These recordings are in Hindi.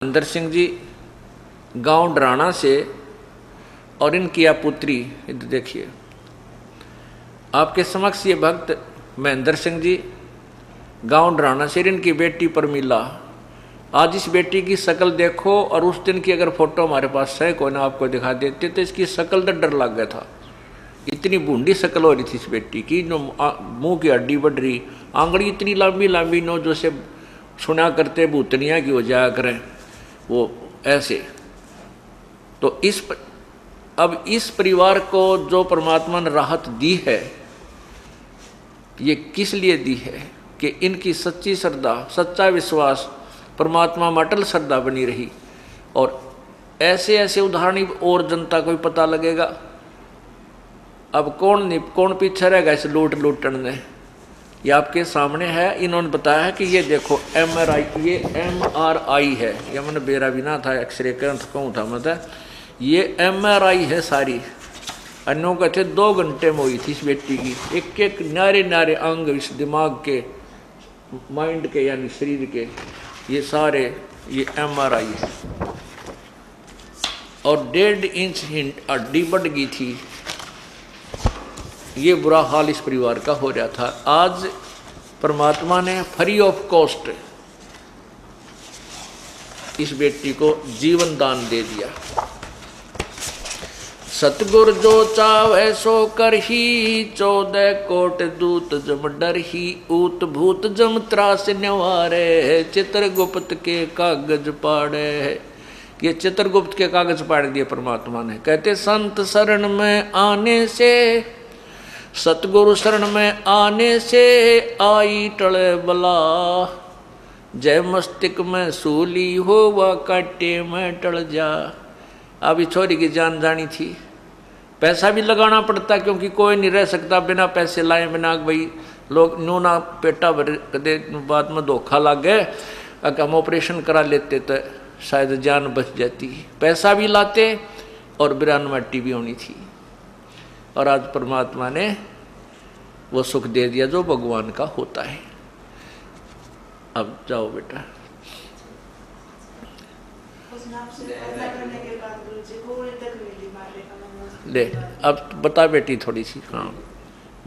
महेंद्र सिंह जी गांव डराना से, और इनकी आप पुत्री इधर देखिए, आपके समक्ष ये भक्त महेंद्र सिंह जी गांव डराना से, इनकी बेटी परमिला। आज इस बेटी की शक्ल देखो, और उस दिन की अगर फोटो हमारे पास है कोई ना आपको दिखा देते तो इसकी शक्ल तो डर लग गया था। इतनी बूंदी शक्ल हो रही थी इस बेटी की, जो मुंह की हड्डी बढ़ रही, आंगड़ी इतनी लंबी लंबी नो, जो से सुना करते भूतनिया की हो जाया करें वो ऐसे। तो अब इस परिवार को जो परमात्मा ने राहत दी है, ये किस लिए दी है कि इनकी सच्ची श्रद्धा, सच्चा विश्वास परमात्मा में अटल श्रद्धा बनी रही। और ऐसे ऐसे उदाहरण और जनता को भी पता लगेगा। अब कौन पीछे रहेगा इस लूटन ने। ये आपके सामने है, इन्होंने बताया है कि ये देखो MRI है, ये मैंने बेरा भी ना था, एक्सरे कहूँ था मतलब, ये MRI है सारी। अन्यों कहते 2 घंटे में हुई थी इस बेटी की, एक एक नारे नारे अंग इस दिमाग के, माइंड के यानी शरीर के, ये सारे ये MRI है। और 1.5 इंच हड्डी बढ़ गई थी। ये बुरा हाल इस परिवार का हो रहा था। आज परमात्मा ने फ्री ऑफ कॉस्ट इस बेटी को जीवन दान दे दिया। सतगुर जो चावै सो करही, 14 कोट दूत जम डरही, ऊत भूत जम त्रास न्यवारे, चित्रगुप्त के कागज पाड़े। ये चित्रगुप्त के कागज पाड़ दिए परमात्मा ने। कहते संत शरण में आने से, सतगुरु शरण में आने से, आई टले बला, जय मस्तिष्क में सूली हो व काटे में टल जा। अभी छोरी की जान जानी थी, पैसा भी लगाना पड़ता, क्योंकि कोई नहीं रह सकता बिना पैसे लाए बिना। भाई लोग नो ना पेटा भर कदे बाद में धोखा लग गए, अगर हम ऑपरेशन करा लेते तो शायद जान बच जाती। पैसा भी लाते और बिरान मट्टी भी होनी थी। और आज परमात्मा ने वो सुख दे दिया जो भगवान का होता है। अब जाओ बेटा। ले अब बता बेटी थोड़ी सी, हाँ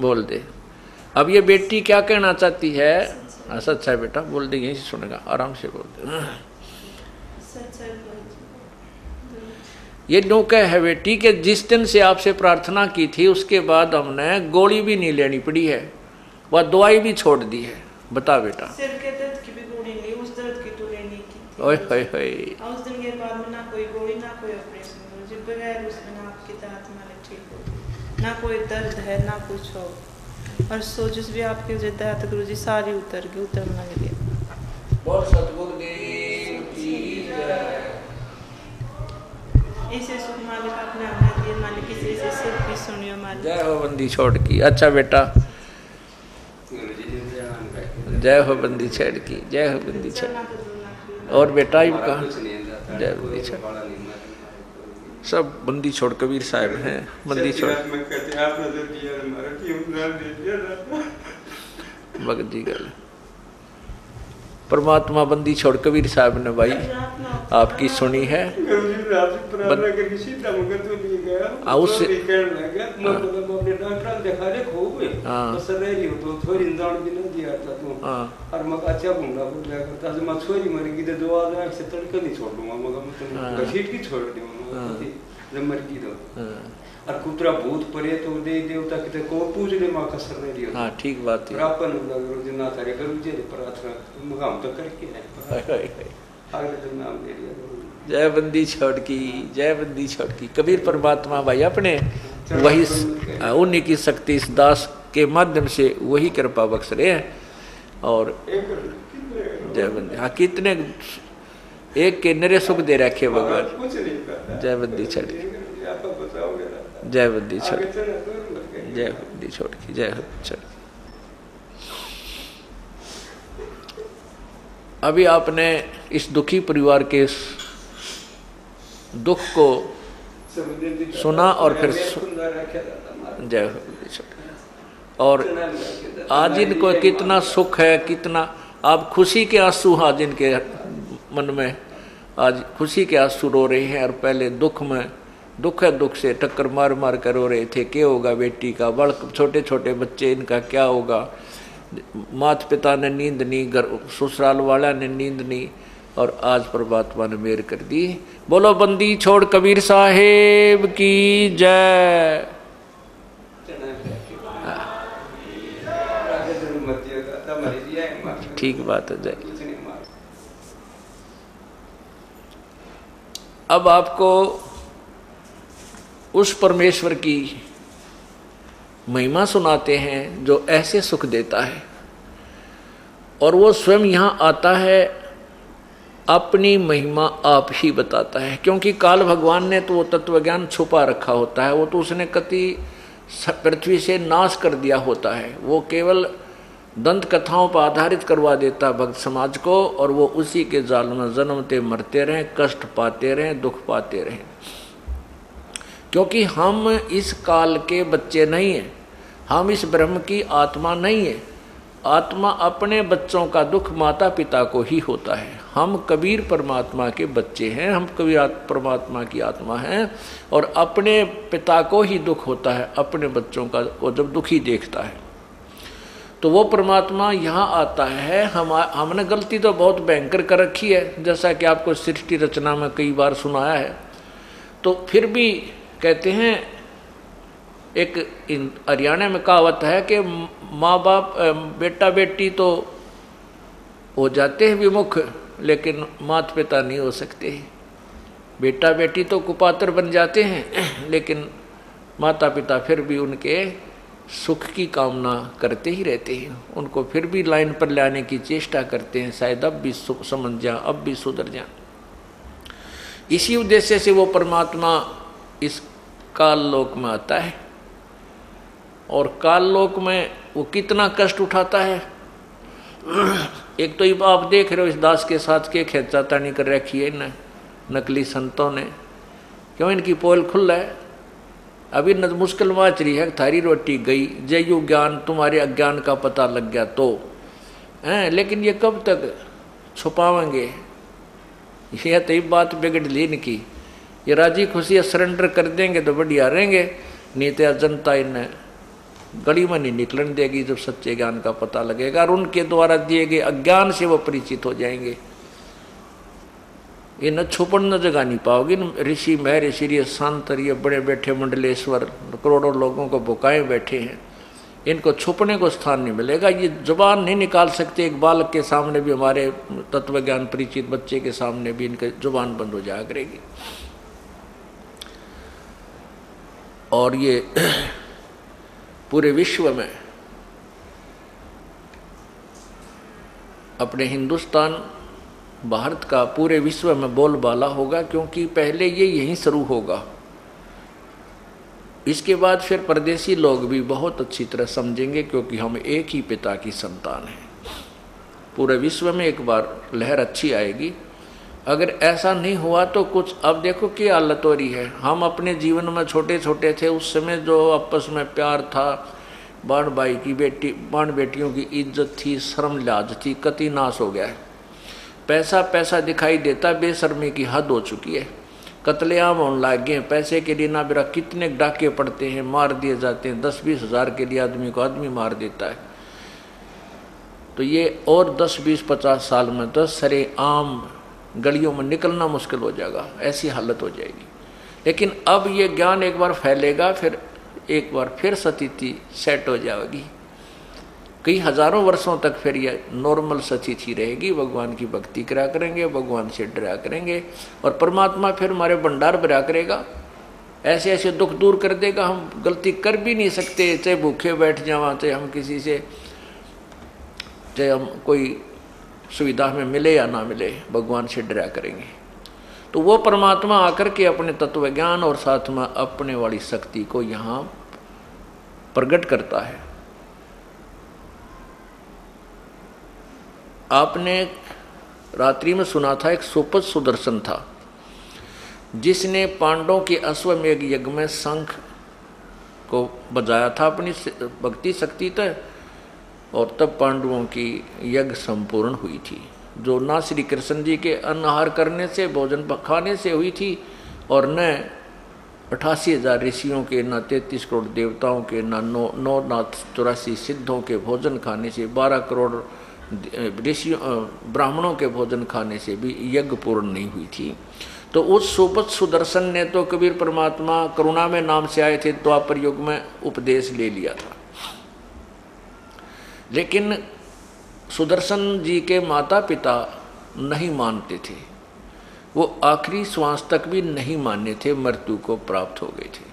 बोल दे। अब ये बेटी क्या कहना चाहती है? सच है बेटा, बोल दे, यहीं से सुनेगा, आराम से बोल दे। ये नौका है बेटी कि जिस दिन से आपसे प्रार्थना की थी उसके बाद हमने गोली भी नहीं लेनी पड़ी है, वह दवाई भी छोड़ दी है। बता बेटा। सिर के दर्द की भी गोली ली, उस दर्द की तो लेनी की। ओए होए होए। उस दिन के बाद में ना कोई गोली ना कोई ऑपरेशन, मुझे बगैर उस दिन आपकी दात मारे ठीक हो, ना कोई दर्द है ना कुछ हो। और सोजिश भी आपके जो दात गुरु जी सारी उतर गई, उतरने लगी। बोल सतगुरुदेव की जय। ऐसे सुख मालिक आपने हमें दिए, मालिक किसी से सिर्फ भी सुनियो मालिक। जय हो बंदी छोड़ की। अच्छा बेटा, जय हो बंदी छेड़ की, जय हो बंदी छेड़। और बेटा ही कहा जय बंदी छेड़। सब बंदी छोड़ कबीर साहब हैं। बंदी छोड़ भगत जी गल परमात्मा बंदी छोड़ कबीर साहब ने भाई आपकी सुनी है। और कुतरा भूत परे तो दे देवता किते को पूज ले मां कसर नहीं रियो। हां ठीक बात है। अपन गुरु जी ना करे गुरु जी प्रार्थना मगाम तो करके है। आगे तो नाम दे दिया। जय बंदी छोड़ की, जय बंदी छोड़ की। कबीर परमात्मा भाई अपने वही उन्हीं की शक्ति इस दास के माध्यम से वही कृपा बख्श रहे हैं। और जय बंदी, हाँ कितने एक के नरे सुख दे रखे भगवान। जय बंदी छोड़ की, जय बंदी छोड़, जय बंदी छोड़ की, जय छोड़। अभी आपने इस दुखी परिवार के दुख को सुना और फिर जय बंदी छोड़। और आज इनको कितना सुख है, कितना आप खुशी के आंसू आज इनके मन में, आज खुशी के आंसू रो रहे हैं और पहले दुख में दुख से टक्कर मार मार कर रो रहे थे। क्या होगा बेटी का, बड़ छोटे छोटे बच्चे, इनका क्या होगा। माता पिता ने नींद नहीं, ससुराल वाला ने नींद नहीं, और आज परमात्मा ने मेहर कर दी। बोलो बंदी छोड़ कबीर साहेब की जय। ठीक बात है, जय। अब आपको उस परमेश्वर की महिमा सुनाते हैं जो ऐसे सुख देता है, और वो स्वयं यहाँ आता है, अपनी महिमा आप ही बताता है। क्योंकि काल भगवान ने तो वो तत्वज्ञान छुपा रखा होता है, वो तो उसने कति पृथ्वी से नाश कर दिया होता है। वो केवल दंत कथाओं पर आधारित करवा देता भक्त समाज को, और वो उसी के जाल में जन्मते मरते रहें, कष्ट पाते रहें, दुख पाते रहें। क्योंकि हम इस काल के बच्चे नहीं हैं, हम इस ब्रह्म की आत्मा नहीं है। आत्मा अपने बच्चों का दुख माता पिता को ही होता है। हम कबीर परमात्मा के बच्चे हैं, हम कबीर परमात्मा की आत्मा हैं, और अपने पिता को ही दुख होता है अपने बच्चों का, वो जब दुखी देखता है। तो वो परमात्मा यहाँ आता है। हमने गलती तो बहुत भयंकर कर रखी है, जैसा कि आपको सृष्टि रचना में कई बार सुनाया है। तो फिर भी कहते हैं, एक हरियाणा में कहावत है कि माँ बाप बेटा बेटी तो हो जाते हैं विमुख, लेकिन माता पिता नहीं हो सकते। बेटा बेटी तो कुपात्र बन जाते हैं, लेकिन माता पिता फिर भी उनके सुख की कामना करते ही रहते हैं, उनको फिर भी लाइन पर लाने की चेष्टा करते हैं, शायद अब भी समझ जाएं, अब भी सुधर जाएं। इसी उद्देश्य से वो परमात्मा इस काल लोक में आता है, और काल लोक में वो कितना कष्ट उठाता है। एक तो ये आप देख रहे हो, इस दास के साथ के खेचातानी कर रखी है इन नकली संतों ने। क्यों? इनकी पोल खुला है। अभी मुश्किल माच रही है, थारी रोटी गई, जयु ज्ञान तुम्हारे अज्ञान का पता लग गया तो हैं, लेकिन ये कब तक छुपावेंगे। यह तो बात बिगड़ ली इनकी। ये राजी खुशी सरेंडर कर देंगे तो बढ़िया रहेंगे, नहीं तो जनता इन्हें गली में नहीं निकलने देगी जब सच्चे ज्ञान का पता लगेगा, और उनके द्वारा दिए गए अज्ञान से वो परिचित हो जाएंगे। ये न छुपन न जगह नहीं पाओगे। ऋषि महर्षि ये संत ये बड़े बैठे मंडलेश्वर करोड़ों लोगों को भुकाए बैठे हैं, इनको छुपने को स्थान नहीं मिलेगा। ये जुबान नहीं निकाल सकते। एक बालक के सामने भी, हमारे तत्वज्ञान परिचित बच्चे के सामने भी इनके जुबान बंद हो जाया करेगी। और ये पूरे विश्व में, अपने हिंदुस्तान भारत का पूरे विश्व में बोलबाला होगा, क्योंकि पहले ये यहीं शुरू होगा। इसके बाद फिर परदेसी लोग भी बहुत अच्छी तरह समझेंगे, क्योंकि हम एक ही पिता की संतान हैं। पूरे विश्व में एक बार लहर अच्छी आएगी। अगर ऐसा नहीं हुआ तो कुछ, अब देखो क्या हालत हो रही है। हम अपने जीवन में छोटे छोटे थे, उस समय जो आपस में प्यार था, बाण भाई की बेटी बाण बेटियों की इज्जत थी, शर्म लाज थी, कति नाश हो गया है। पैसा पैसा दिखाई देता, बेशर्मी की हद हो चुकी है। कत्लेआम होने लग गए पैसे के लिए। ना बेरा कितने डाके पड़ते हैं, मार दिए जाते हैं। 10-20 हज़ार के लिए आदमी को आदमी मार देता है। तो ये और 10-20-50 साल में तो सरेआम गलियों में निकलना मुश्किल हो जाएगा, ऐसी हालत हो जाएगी। लेकिन अब ये ज्ञान एक बार फैलेगा, फिर एक बार फिर स्थिति सेट हो जाएगी। कई हजारों वर्षों तक फिर ये नॉर्मल स्थिति रहेगी। भगवान की भक्ति करा करेंगे, भगवान से डरा करेंगे, और परमात्मा फिर हमारे भंडार भरा करेगा। ऐसे ऐसे दुख दूर कर देगा। हम गलती कर भी नहीं सकते, चाहे भूखे बैठ जावा, चाहे हम किसी से, चाहे हम कोई सुविधा में मिले या ना मिले, भगवान से डरा करेंगे। तो वो परमात्मा आकर के अपने तत्व ज्ञान और साथ में अपने वाली शक्ति को यहाँ प्रकट करता है। आपने रात्रि में सुना था, एक सुपथ सुदर्शन था जिसने पांडवों के अश्वमेध यज्ञ में शंख को बजाया था अपनी भक्ति शक्ति तक, और तब पांडवों की यज्ञ संपूर्ण हुई थी। जो ना श्री कृष्ण जी के अन्न आहार करने से, भोजन खाने से हुई थी, और न 88,000 ऋषियों के, न 33 करोड़ देवताओं के, न 9,84 सिद्धों के भोजन खाने से, 12 करोड़ ऋषियों ब्राह्मणों के भोजन खाने से भी यज्ञ पूर्ण नहीं हुई थी। तो उस सुपथ सुदर्शन ने तो कबीर परमात्मा करुणा में नाम से आए थे, द्वापर युग में उपदेश ले लिया था। लेकिन सुदर्शन जी के माता पिता नहीं मानते थे, वो आखिरी श्वास तक भी नहीं माने थे, मृत्यु को प्राप्त हो गए थे।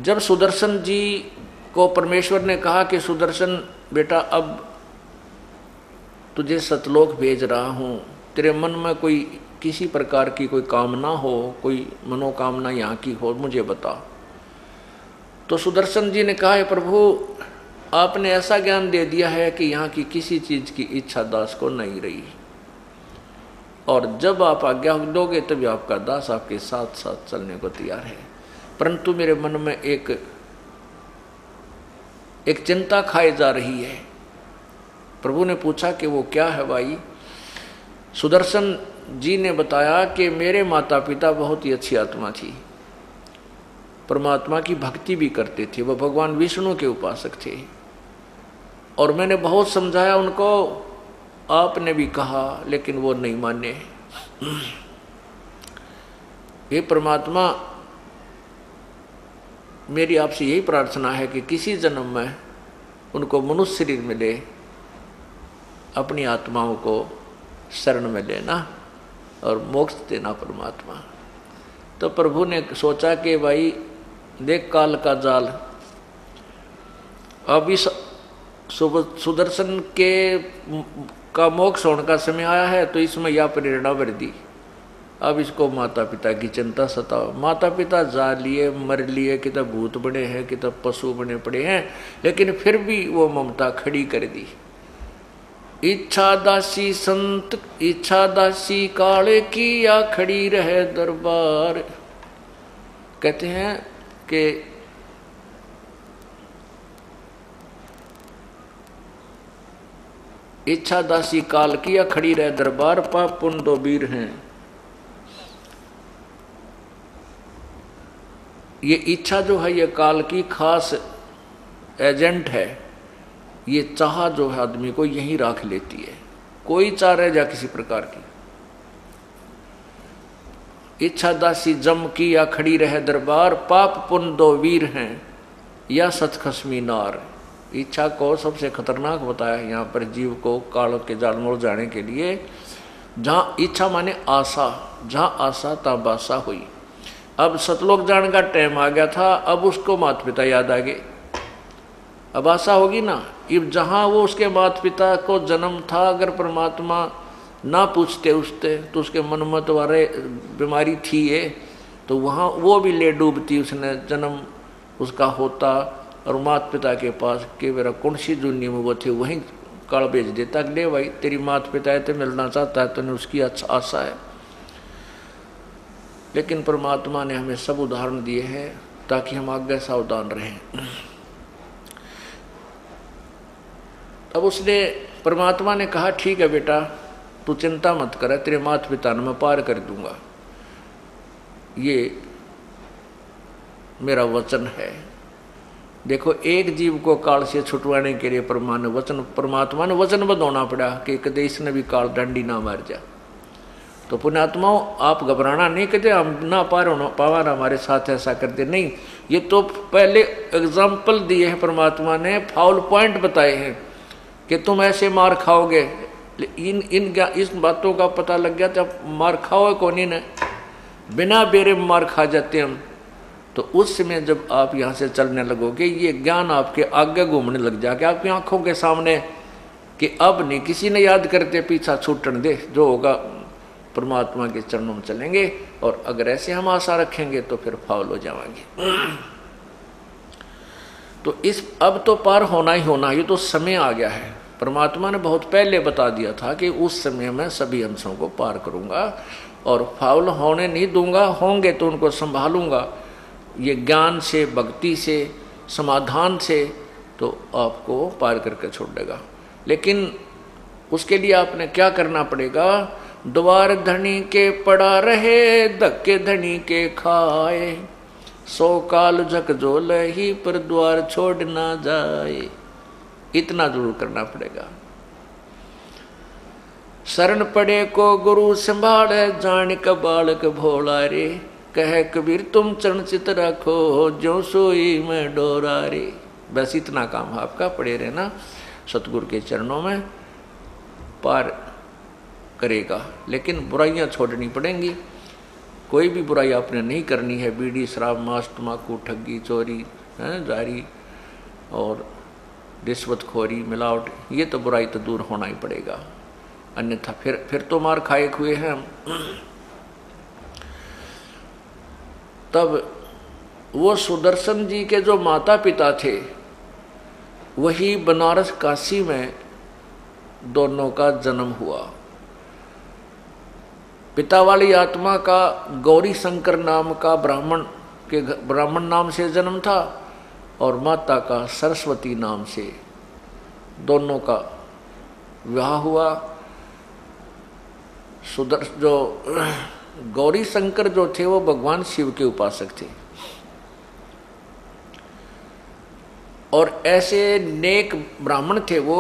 जब सुदर्शन जी को परमेश्वर ने कहा कि सुदर्शन बेटा, अब तुझे सतलोक भेज रहा हूँ, तेरे मन में कोई किसी प्रकार की कोई कामना हो, कोई मनोकामना यहाँ की हो, मुझे बता। तो सुदर्शन जी ने कहा, है प्रभु, आपने ऐसा ज्ञान दे दिया है कि यहाँ की किसी चीज़ की इच्छा दास को नहीं रही, और जब आप आज्ञा दोगे तभी आपका दास आपके साथ साथ चलने को तैयार है। परंतु मेरे मन में एक चिंता खाई जा रही है। प्रभु ने पूछा कि वो क्या है भाई? सुदर्शन जी ने बताया कि मेरे माता पिता बहुत ही अच्छी आत्मा थी, परमात्मा की भक्ति भी करते थे, वह भगवान विष्णु के उपासक थे, और मैंने बहुत समझाया उनको, आपने भी कहा, लेकिन वो नहीं माने। ये परमात्मा, मेरी आपसे यही प्रार्थना है कि किसी जन्म में उनको मनुष्य शरीर मिले, अपनी आत्माओं को शरण में लेना और मोक्ष देना परमात्मा। तो प्रभु ने सोचा कि भाई देख काल का जाल, अब इस सुदर्शन के का मोक्ष होने का समय आया है, तो इसमें यह प्रेरणा भर दी। अब इसको माता पिता की चिंता सताओ। माता पिता जा लिए, मर लिए, कि तब भूत बने हैं, कि तब पशु बने पड़े हैं, लेकिन फिर भी वो ममता खड़ी कर दी। इच्छा दासी संत, इच्छा दासी काले की, या खड़ी रहे दरबार। कहते हैं कि इच्छा दासी काल की, या खड़ी रहे दरबार, पाप पुण्य दो वीर हैं। ये इच्छा जो है ये काल की खास एजेंट है। ये चाह जो है आदमी को यहीं राख लेती है, कोई चाह रह जा किसी प्रकार की। इच्छा दासी जम की, या खड़ी रहे दरबार, पाप पुण्य दो वीर हैं, या सतखसमी नार। इच्छा को सबसे खतरनाक बताया है यहाँ पर जीव को काल के जाल में उलझाने के लिए। जहाँ इच्छा माने आशा, जहाँ आशा तहाँ बासा हुई। अब सतलोक जाने का टाइम आ गया था, अब उसको माता पिता याद आ गए, अब आशा होगी ना। अब जहाँ वो उसके माता पिता को जन्म था, अगर परमात्मा ना पूछते उससे, तो उसके मन में तो अरे बीमारी थी ये, तो वहाँ वो भी ले डूबती, उसने जन्म उसका होता, और माता पिता के पास कि मेरा कौन सी दुनिया में वो थे वहीं काल भेज देता, ले भाई तेरी माता पिता है तो मिलना चाहता है, तो उसकी अच्छा आशा है। लेकिन परमात्मा ने हमें सब उदाहरण दिए हैं ताकि हम आगे सावधान रहें। अब उसने, परमात्मा ने कहा ठीक है बेटा, तू चिंता मत कर, तेरे माता पिता ने मैं पार कर दूंगा, ये मेरा वचन है। देखो, एक जीव को काल से छुटवाने के लिए परमात्मा ने वचनबद्ध होना पड़ा कि कदे इसने भी काल डंडी ना मार जा। तो पुण्यात्माओं, आप घबराना नहीं, कहते हम ना पावा ना हमारे साथ ऐसा करते नहीं। ये तो पहले एग्जाम्पल दिए हैं परमात्मा ने, फाउल पॉइंट बताए हैं कि तुम ऐसे मार खाओगे। इस बातों का पता लग गया जब मार खाओगे कौन ने, बिना बेरे मार खा जाते हम। तो उस समय जब आप यहाँ से चलने लगोगे, ये ज्ञान आपके आगे घूमने लग जाएगा आपकी आंखों के सामने, कि अब नहीं किसी ने याद करते, पीछा छूटने दे, जो होगा परमात्मा के चरणों में चलेंगे। और अगर ऐसे हम आशा रखेंगे तो फिर फाउल हो जाएंगे। तो इस अब तो पार होना ही होना, ये तो समय आ गया है। परमात्मा ने बहुत पहले बता दिया था कि उस समय मैं सभी अंशों को पार करूंगा और फाउल होने नहीं दूंगा, होंगे तो उनको संभालूंगा। ये ज्ञान से, भक्ति से, समाधान से तो आपको पार करके छोड़ देगा। लेकिन उसके लिए आपने क्या करना पड़ेगा? द्वार धनी के पड़ा रहे, धक्के धनी के खाए, 100 काल झकझोल ही पर द्वार छोड़ ना जाए। इतना जरूर करना पड़ेगा। शरण पड़े को गुरु संभाल, जान का बालक भोला रे, कह कबीर तुम चरण चित रखो, जो सोई में डोरा रे। बस इतना काम आपका, पड़े रहना सतगुरु के चरणों में, पार करेगा। लेकिन बुराइयां छोड़नी पड़ेंगी। कोई भी बुराई आपने नहीं करनी है। बीड़ी, शराब, मांस, तम्बाकू, ठगी, चोरी, जारी और रिश्वतखोरी, मिलावट, ये तो बुराई तो दूर होना ही पड़ेगा, अन्यथा फिर तो मार खाए हुए हैं हम। तब वो सुदर्शन जी के जो माता पिता थे, वही बनारस काशी में दोनों का जन्म हुआ। पिता वाली आत्मा का गौरी शंकर नाम का ब्राह्मण नाम से जन्म था, और माता का सरस्वती नाम से, दोनों का विवाह हुआ। जो गौरी शंकर जो थे वो भगवान शिव के उपासक थे, और ऐसे नेक ब्राह्मण थे। वो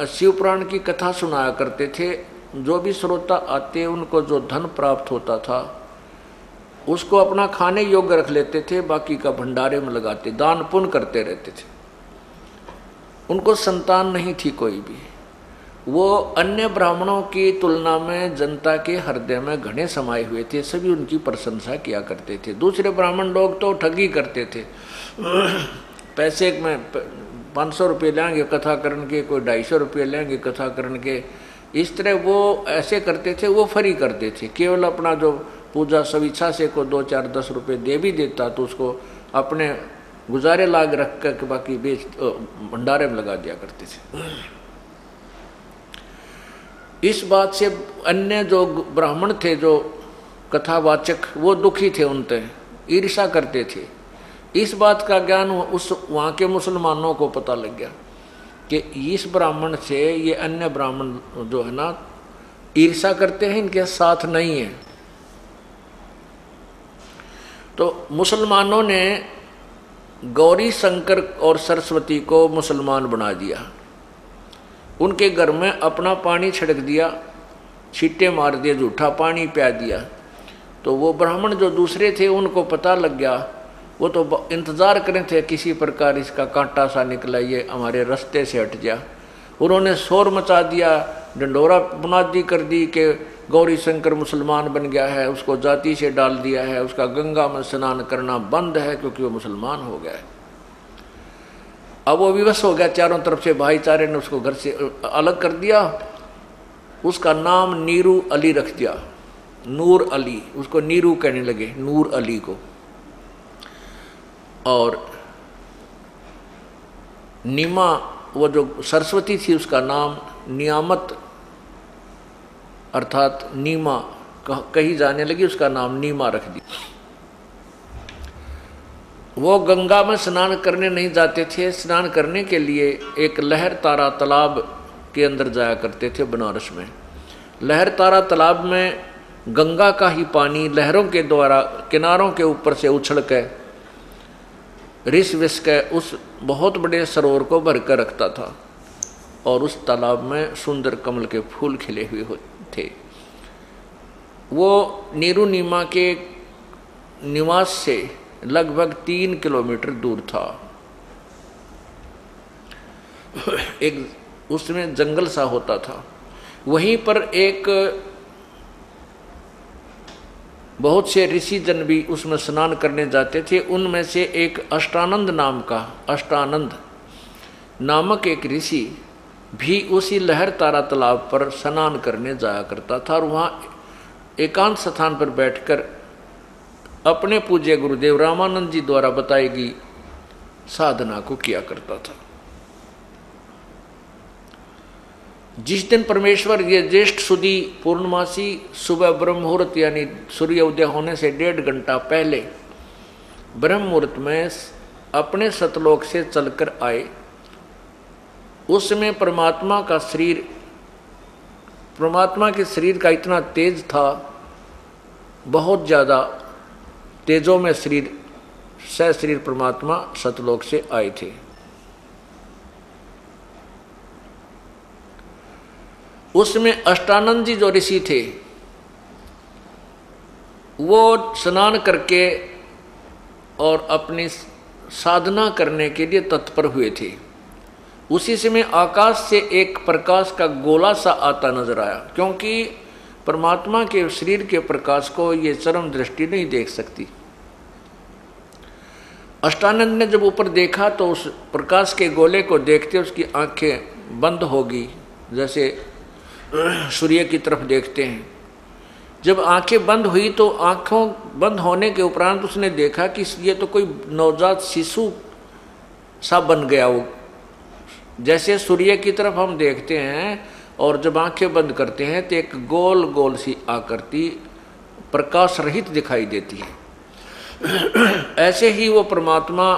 शिव पुराण की कथा सुनाया करते थे। जो भी श्रोता आते उनको जो धन प्राप्त होता था उसको अपना खाने योग्य रख लेते थे, बाकी का भंडारे में लगाते, दान पुण्य करते रहते थे। उनको संतान नहीं थी कोई भी। वो अन्य ब्राह्मणों की तुलना में जनता के हृदय में घने समाये हुए थे, सभी उनकी प्रशंसा किया करते थे। दूसरे ब्राह्मण लोग तो ठगी करते थे, पैसे में 500 रुपये लेंगे कथा करने के, कोई 250 रुपये लेंगे कथा करने के, इस तरह वो ऐसे करते थे। वो फरी करते थे, केवल अपना जो पूजा स्वेच्छा से को 2, 4, 10 रुपये दे भी देता तो उसको अपने गुजारे लाग रख कर बाकी बेच भंडारे में लगा दिया करते थे। इस बात से अन्य जो ब्राह्मण थे, जो कथावाचक, वो दुखी थे, उनसे ईर्ष्या करते थे। इस बात का ज्ञान उस वहाँ के मुसलमानों को पता लग गया कि इस ब्राह्मण से ये अन्य ब्राह्मण जो है ना ईर्ष्या करते हैं, इनके साथ नहीं है। तो मुसलमानों ने गौरी शंकर और सरस्वती को मुसलमान बना दिया। उनके घर में अपना पानी छिड़क दिया, छींटे मार दिए, झूठा पानी पिया दिया। तो वो ब्राह्मण जो दूसरे थे उनको पता लग गया। वो तो इंतज़ार करें थे किसी प्रकार इसका कांटा सा निकला, ये हमारे रास्ते से हट जा। उन्होंने शोर मचा दिया, डंडोरा बुनादी कर दी कि गौरी शंकर मुसलमान बन गया है, उसको जाति से डाल दिया है, उसका गंगा में स्नान करना बंद है क्योंकि वो मुसलमान हो गया है। अब वो विवश हो गया, चारों तरफ से भाईचारे ने उसको घर से अलग कर दिया। उसका नाम नीरू अली रख दिया, नूर अली, उसको नीरू कहने लगे, नूर अली को। और नीमा, वो जो सरस्वती थी, उसका नाम नियामत अर्थात नीमा कही जाने लगी, उसका नाम नीमा रख दिया। वो गंगा में स्नान करने नहीं जाते थे। स्नान करने के लिए एक लहर तारा तालाब के अंदर जाया करते थे बनारस में। लहर तारा तालाब में गंगा का ही पानी लहरों के द्वारा किनारों के ऊपर से उछल के रिस विस के उस बहुत बड़े सरोवर को भर कर रखता था, और उस तालाब में सुंदर कमल के फूल खिले हुए थे। वो नीरू नीमा के निवास से लगभग 3 किलोमीटर दूर था। एक उसमें जंगल सा होता था। वहीं पर एक बहुत से ऋषि जन भी उसमें स्नान करने जाते थे। उनमें से एक अष्टानंद नामक एक ऋषि भी उसी लहर तारा तालाब पर स्नान करने जाया करता था, और वहाँ एकांत स्थान पर बैठकर अपने पूज्य गुरुदेव रामानंद जी द्वारा बताई गई साधना को किया करता था। जिस दिन परमेश्वर ये ज्येष्ठ सुदी पूर्णमासी सुबह ब्रह्म मुहूर्त यानी सूर्य उदय होने से 1.5 घंटा पहले ब्रह्म मुहूर्त में अपने सतलोक से चलकर आए। उस समय परमात्मा का शरीर परमात्मा के शरीर का इतना तेज था, बहुत ज़्यादा तेजों में शरीर, सह शरीर परमात्मा सतलोक से आए थे। उसमें अष्टानंद जी जो ऋषि थे वो स्नान करके और अपनी साधना करने के लिए तत्पर हुए थे। उसी समय आकाश से एक प्रकाश का गोला सा आता नजर आया, क्योंकि परमात्मा के शरीर के प्रकाश को ये चरम दृष्टि नहीं देख सकती। अष्टानंद ने जब ऊपर देखा तो उस प्रकाश के गोले को देखते उसकी आंखें बंद होगी, जैसे सूर्य की तरफ देखते हैं। जब आंखें बंद हुई तो आंखों बंद होने के उपरांत उसने देखा कि ये तो कोई नवजात शिशु सा बन गया। वो जैसे सूर्य की तरफ हम देखते हैं और जब आंखें बंद करते हैं तो एक गोल गोल सी आकृति प्रकाश रहित दिखाई देती है। ऐसे ही वो परमात्मा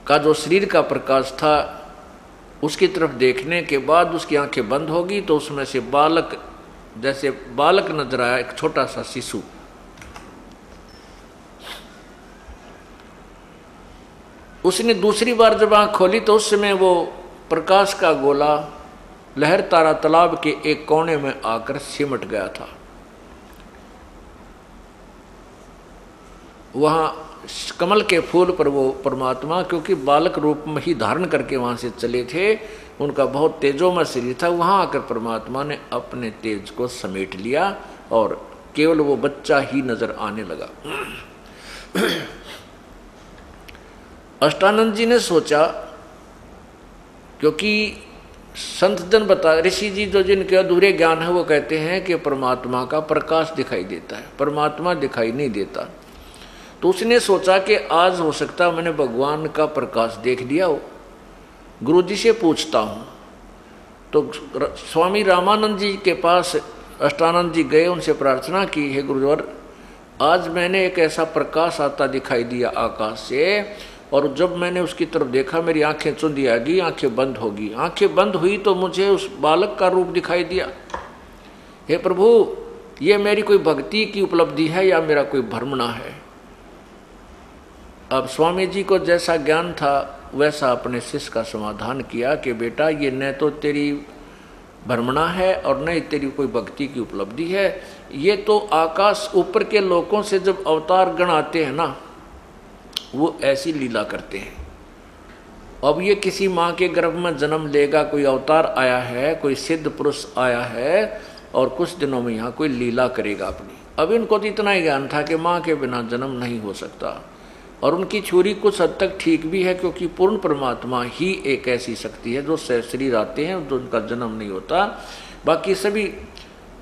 का जो शरीर का प्रकाश था उसकी तरफ देखने के बाद उसकी आंखें बंद होगी तो उसमें से बालक, जैसे बालक नजर आया, एक छोटा सा शिशु। उसने दूसरी बार जब आंख खोली तो उस समय वो प्रकाश का गोला लहर तारा तालाब के एक कोने में आकर सिमट गया था। वहां कमल के फूल पर वो परमात्मा, क्योंकि बालक रूप में ही धारण करके वहां से चले थे, उनका बहुत तेजोमय शरीर था, वहां आकर परमात्मा ने अपने तेज को समेट लिया और केवल वो बच्चा ही नजर आने लगा। अष्टानंद जी ने सोचा, क्योंकि संत जन बता, ऋषि जी जो जिनके अधूरे ज्ञान है वो कहते हैं कि परमात्मा का प्रकाश दिखाई देता है, परमात्मा दिखाई नहीं देता। तो उसने सोचा कि आज हो सकता मैंने भगवान का प्रकाश देख लिया हो, गुरु जी से पूछता हूँ। तो स्वामी रामानंद जी के पास अष्टानंद जी गए, उनसे प्रार्थना की, हे गुरुवर आज मैंने एक ऐसा प्रकाश आता दिखाई दिया आकाश से, और जब मैंने उसकी तरफ देखा मेरी आंखें चुंधी आ गई, आंखें बंद होगी। आंखें बंद हुई तो मुझे उस बालक का रूप दिखाई दिया। हे प्रभु, ये मेरी कोई भक्ति की उपलब्धि है या मेरा कोई भ्रमणा है? अब स्वामी जी को जैसा ज्ञान था वैसा अपने शिष्य का समाधान किया कि बेटा ये न तो तेरी भ्रमणा है और न ही तेरी कोई भक्ति की उपलब्धि है, ये तो आकाश ऊपर के लोगों से जब अवतार गण आते हैं ना, वो ऐसी लीला करते हैं। अब ये किसी माँ के गर्भ में जन्म लेगा, कोई अवतार आया है, कोई सिद्ध पुरुष आया है और कुछ दिनों में यहाँ कोई लीला करेगा अपनी। अब इनको तो इतना ही ज्ञान था कि माँ के बिना जन्म नहीं हो सकता, और उनकी छुरी कुछ हद तक ठीक भी है, क्योंकि पूर्ण परमात्मा ही एक ऐसी शक्ति है जो शरीर आते हैं जो उनका जन्म नहीं होता। बाकी सभी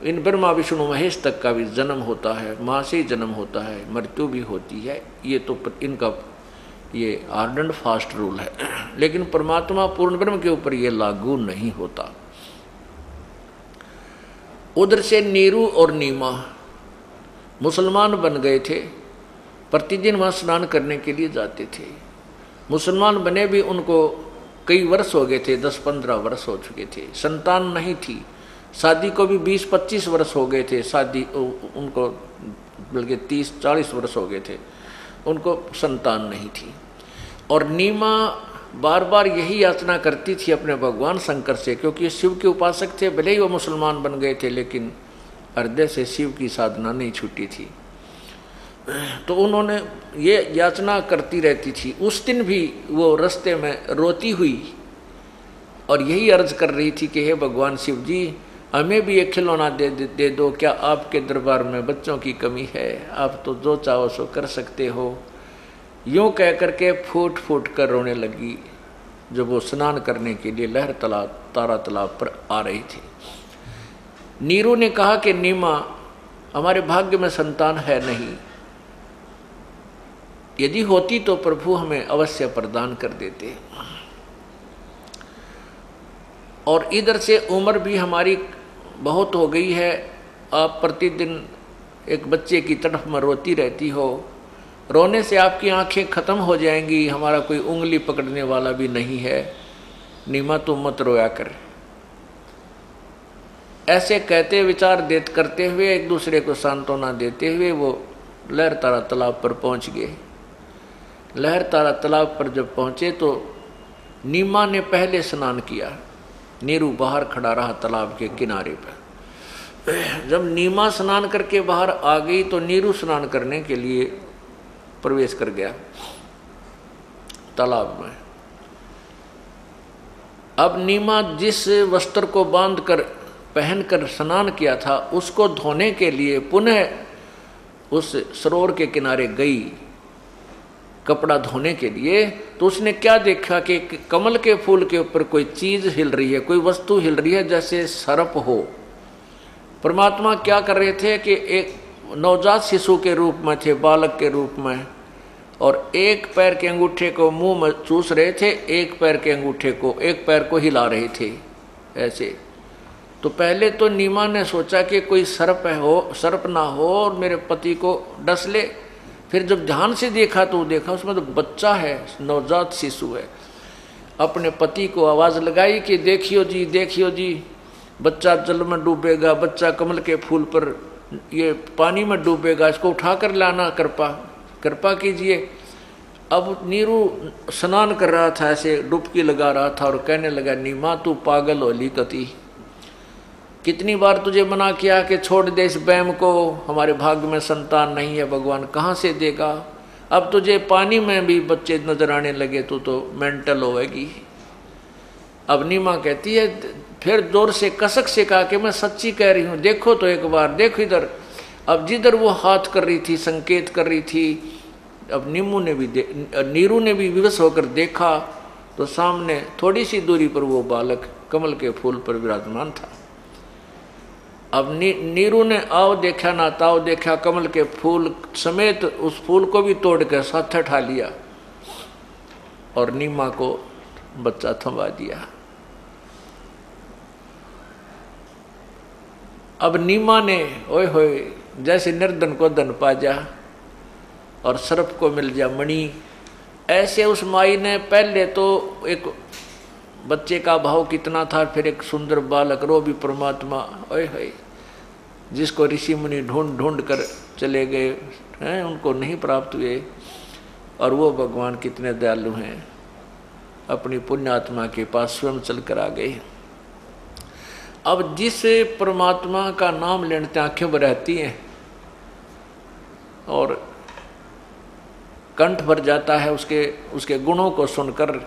इन ब्रह्मा विष्णु महेश तक का भी जन्म होता है, माँ से ही जन्म होता है, मृत्यु भी होती है। ये तो इनका ये हार्ड एंड फास्ट रूल है, लेकिन परमात्मा पूर्ण ब्रह्म के ऊपर ये लागू नहीं होता। उधर से नीरू और नीमा मुसलमान बन गए थे, प्रतिदिन वहाँ स्नान करने के लिए जाते थे। मुसलमान बने भी उनको कई वर्ष हो गए थे, 10-15 वर्ष हो चुके थे, संतान नहीं थी। शादी को भी 20-25 वर्ष हो गए थे, शादी उनको बल्कि 30-40 वर्ष हो गए थे, उनको संतान नहीं थी। और नीमा बार बार यही याचना करती थी अपने भगवान शंकर से, क्योंकि शिव के उपासक थे, भले ही वो मुसलमान बन गए थे लेकिन हृदय से शिव की साधना नहीं छूटी थी। तो उन्होंने ये याचना करती रहती थी। उस दिन भी वो रास्ते में रोती हुई और यही अर्ज कर रही थी कि हे भगवान शिव जी, हमें भी एक खिलौना दे दो, क्या आपके दरबार में बच्चों की कमी है? आप तो जो चाहो सो कर सकते हो। यूँ कह करके फूट फूट कर रोने लगी जब वो स्नान करने के लिए लहर तारा तालाब पर आ रही थी। नीरू ने कहा कि नीमा, हमारे भाग्य में संतान है नहीं, यदि होती तो प्रभु हमें अवश्य प्रदान कर देते। और इधर से उम्र भी हमारी बहुत हो गई है, आप प्रतिदिन एक बच्चे की तड़फ में रोती रहती हो, रोने से आपकी आंखें खत्म हो जाएंगी, हमारा कोई उंगली पकड़ने वाला भी नहीं है। नीमा तुम मत रोया कर। ऐसे कहते विचार देत करते हुए एक दूसरे को सांत्वना देते हुए वो लहरतारा तालाब पर पहुंच गए। लहरतारा तालाब पर जब पहुंचे तो नीमा ने पहले स्नान किया। नीरू बाहर खड़ा रहा तालाब के किनारे पर। जब नीमा स्नान करके बाहर आ गई तो नीरू स्नान करने के लिए प्रवेश कर गया तालाब में। अब नीमा जिस वस्त्र को बांधकर पहनकर स्नान किया था उसको धोने के लिए पुनः उस सरोवर के किनारे गई कपड़ा धोने के लिए। तो उसने क्या देखा कि कमल के फूल के ऊपर कोई चीज हिल रही है, कोई वस्तु हिल रही है जैसे सर्प हो। परमात्मा क्या कर रहे थे कि एक नवजात शिशु के रूप में थे, बालक के रूप में, और एक पैर के अंगूठे को मुंह में चूस रहे थे, एक पैर के अंगूठे को, एक पैर को हिला रहे थे ऐसे। तो पहले तो नीमा ने सोचा कि कोई सर्प ना हो और मेरे पति को डस ले। फिर जब ध्यान से देखा तो देखा उसमें तो बच्चा है, नवजात शिशु है। अपने पति को आवाज़ लगाई कि देखियो जी, देखियो जी, बच्चा जल में डूबेगा, बच्चा कमल के फूल पर ये पानी में डूबेगा, इसको उठा कर लाना, कृपा कीजिए। अब नीरू स्नान कर रहा था, ऐसे डुबकी लगा रहा था और कहने लगा, नीमा तू पागल होली कती, कितनी बार तुझे मना किया कि छोड़ दे इस बैम को, हमारे भाग्य में संतान नहीं है, भगवान कहाँ से देगा। अब तुझे पानी में भी बच्चे नजर आने लगे तो मेंटल होएगी। अब नीमा कहती है, फिर जोर से कसक से कहा कि मैं सच्ची कह रही हूँ, देखो तो एक बार, देखो इधर। अब जिधर वो हाथ कर रही थी, संकेत कर रही थी, अब नीरू ने भी विवश होकर देखा तो सामने थोड़ी सी दूरी पर वो बालक कमल के फूल पर विराजमान था। अब नीरू ने आओ देखा ना ताओ देखा, कमल के फूल समेत उस फूल को भी तोड़ कर साथ उठा लिया और नीमा को बच्चा थमा दिया। अब नीमा ने ओए होए जैसे निर्धन को धन पा जा और सर्प को मिल जा मणि, ऐसे उस माई ने पहले तो एक बच्चे का भाव कितना था, फिर एक सुंदर बालक, रो भी परमात्मा, ओए होए, जिसको ऋषि मुनि ढूंढ ढूंढ कर चले गए हैं, उनको नहीं प्राप्त हुए, और वो भगवान कितने दयालु हैं, अपनी पुण्यात्मा के पास स्वयं चल कर आ गए। अब जिस परमात्मा का नाम लेने आंखें बरहती हैं और कंठ भर जाता है उसके गुणों को सुनकर,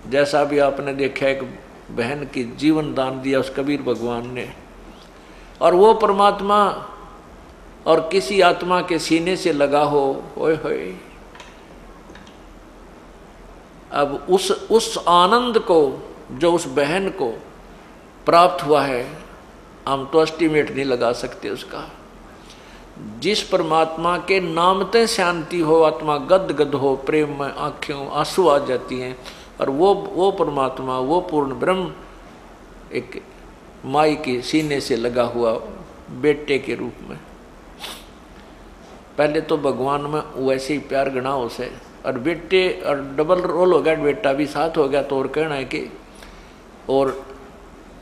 जैसा भी आपने देखा एक बहन की जीवन दान दिया उस कबीर भगवान ने, और वो परमात्मा और किसी आत्मा के सीने से लगा हो, ओए होए, अब उस आनंद को जो उस बहन को प्राप्त हुआ है हम तो एस्टिमेट नहीं लगा सकते उसका। जिस परमात्मा के नामते शांति हो, आत्मा गद गद हो, प्रेम में आँखें आंसू आ जाती हैं, और वो परमात्मा, वो पूर्ण ब्रह्म एक माई के सीने से लगा हुआ बेटे के रूप में। पहले तो भगवान में वैसे ही प्यार गणा उसे, और बेटे और डबल रोल हो गया, बेटा भी साथ हो गया तो और कहना है कि और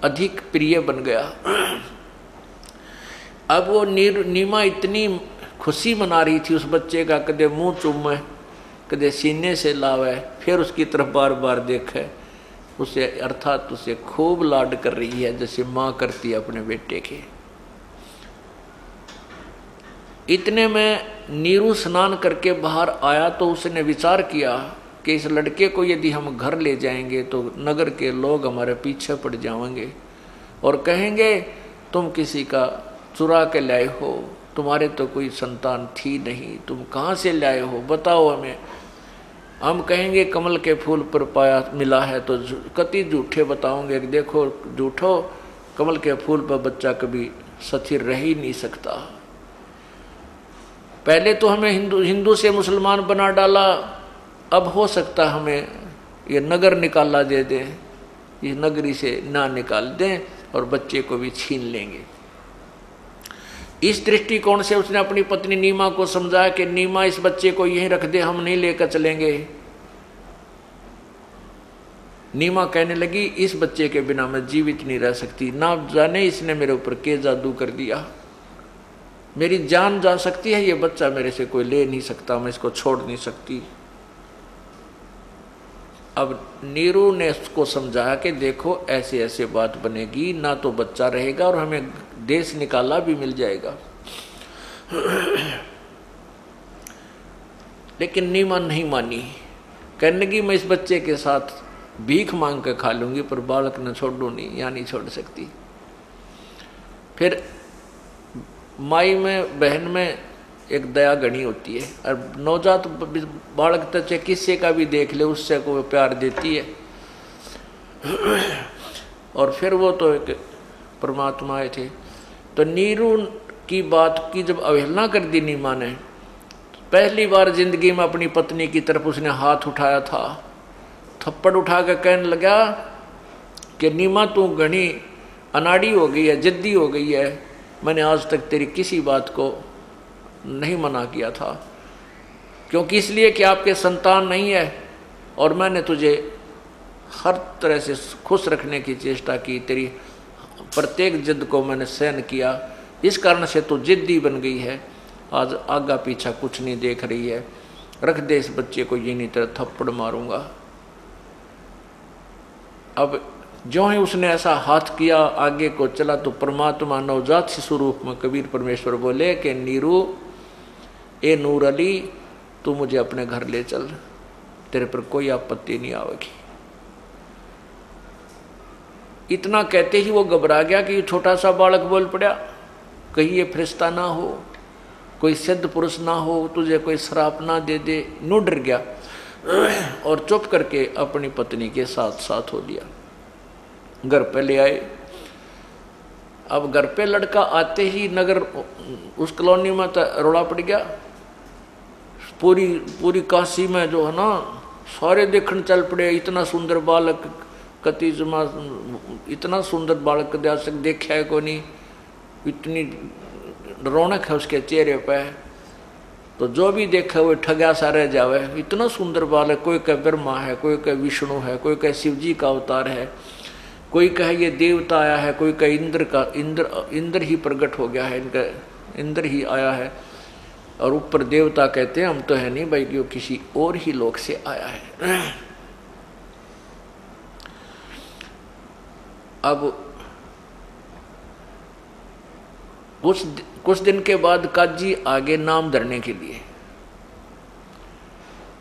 अधिक प्रिय बन गया। अब वो नीमा इतनी खुशी मना रही थी उस बच्चे का, कदे मुंह चूमे, कदे सीने से लावे, फिर उसकी तरफ बार बार देखे, उसे अर्थात उसे खूब लाड कर रही है जैसे माँ करती है अपने बेटे के। इतने में नीरू स्नान करके बाहर आया तो उसने विचार किया कि इस लड़के को यदि हम घर ले जाएंगे तो नगर के लोग हमारे पीछे पड़ जाएंगे और कहेंगे तुम किसी का चुरा के लाए हो, तुम्हारे तो कोई संतान थी नहीं, तुम कहाँ से लाए हो बताओ हमें। हम कहेंगे कमल के फूल पर पाया मिला है तो कति झूठे बताओगे, देखो झूठो, कमल के फूल पर बच्चा कभी स्थिर रह ही नहीं सकता। पहले तो हमें हिंदू से मुसलमान बना डाला, अब हो सकता हमें ये नगर निकाला दे दें, ये नगरी से ना निकाल दें और बच्चे को भी छीन लेंगे। इस दृष्टिकोण से उसने अपनी पत्नी नीमा को समझाया कि नीमा इस बच्चे को यहीं रख दे, हम नहीं लेकर चलेंगे। नीमा कहने लगी इस बच्चे के बिना मैं जीवित नहीं रह सकती, ना जाने इसने मेरे ऊपर के जादू कर दिया, मेरी जान जा सकती है, ये बच्चा मेरे से कोई ले नहीं सकता, मैं इसको छोड़ नहीं सकती। अब नीरू ने उसको समझाया कि देखो ऐसे ऐसे बात बनेगी, ना तो बच्चा रहेगा और हमें देश निकाला भी मिल जाएगा। लेकिन नीमा नहीं मानी, कहने लगी मैं इस बच्चे के साथ भीख मांग कर खा लूंगी, पर बालक न छोड़ू नहीं, या नहीं छोड़ सकती। फिर माई में बहन में एक दया गणी होती है, और नवजात बालक तो चाहे किससे का भी देख ले उससे को प्यार देती है। और फिर वो तो एक परमात्मा आए थे, तो नीरू की बात की जब अवहेलना कर दी नीमा ने, पहली बार जिंदगी में अपनी पत्नी की तरफ उसने हाथ उठाया था, थप्पड़ उठा कर कहने लगा कि नीमा तू घनी अनाड़ी हो गई है, जिद्दी हो गई है, मैंने आज तक तेरी किसी बात को नहीं मना किया था, क्योंकि इसलिए कि आपके संतान नहीं है और मैंने तुझे हर तरह से खुश रखने की चेष्टा की, तेरी प्रत्येक जिद को मैंने सहन किया, इस कारण से तू जिद्दी बन गई है, आज आगा पीछा कुछ नहीं देख रही है, रख दे इस बच्चे को, ये नहीं तेरा थप्पड़ मारूंगा। अब जो ही उसने ऐसा हाथ किया आगे को चला, तो परमात्मा नवजात शिशु रूप में कबीर परमेश्वर बोले कि नीरू ए नूर अली तू मुझे अपने घर ले चल, तेरे पर कोई आपत्ति नहीं आवेगी। इतना कहते ही वो घबरा गया कि छोटा सा बालक बोल पड़ा, कहीं ये फरिश्ता ना हो, कोई सिद्ध पुरुष ना हो, तुझे कोई श्राप ना दे दे। नू डर गया और चुप करके अपनी पत्नी के साथ साथ हो लिया। घर पे ले आए। अब घर पे लड़का आते ही नगर उस कॉलोनी में तो रोड़ा पड़ गया, पूरी काशी में जो है ना सारे देखने चल पड़े, इतना सुंदर बालक कति जमा, इतना सुंदर बालक कद आज तक देखा है को नहीं, इतनी रौनक है उसके चेहरे पे, तो जो भी देखा वो ठगा सा रह जावे। इतना सुंदर बालक, कोई कह ब्रह्मा है, कोई कह विष्णु है, कोई कह शिव जी का अवतार है, कोई कहे ये देवता आया है, कोई कहे इंद्र ही प्रकट हो गया है, इनका इंद्र ही आया है, और ऊपर देवता कहते हैं हम तो है नहीं भाई, क्यों किसी और ही लोक से आया है। अब कुछ दिन के बाद काजी आगे नाम धरने के लिए,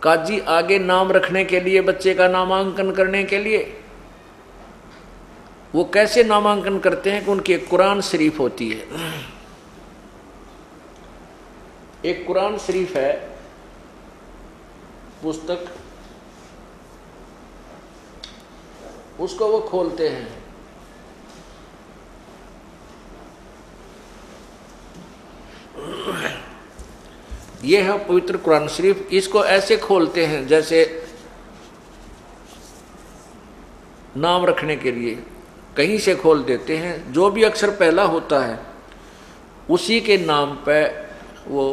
काजी आगे नाम रखने के लिए, बच्चे का नामांकन करने के लिए, वो कैसे नामांकन करते हैं कि उनकी एक कुरान शरीफ होती है, एक कुरान शरीफ है पुस्तक, उसको वो खोलते हैं। ये है पवित्र कुरान शरीफ। इसको ऐसे खोलते हैं जैसे नाम रखने के लिए कहीं से खोल देते हैं, जो भी अक्षर पहला होता है उसी के नाम पे वो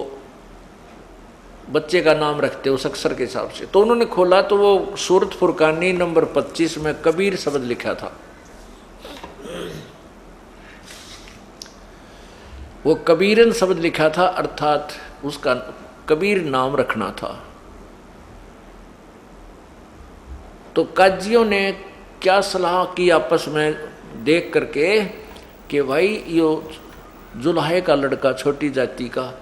बच्चे का नाम रखते हैं उस अक्षर के हिसाब से। तो उन्होंने खोला तो वो सूरत फुरकानी नंबर 25 में कबीर शब्द लिखा था। वो कबीरन शब्द लिखा था, अर्थात उसका कबीर नाम रखना था। तो काजियों ने क्या सलाह की आपस में देख करके कि भाई यो जुल्हे का लड़का, छोटी जाति का,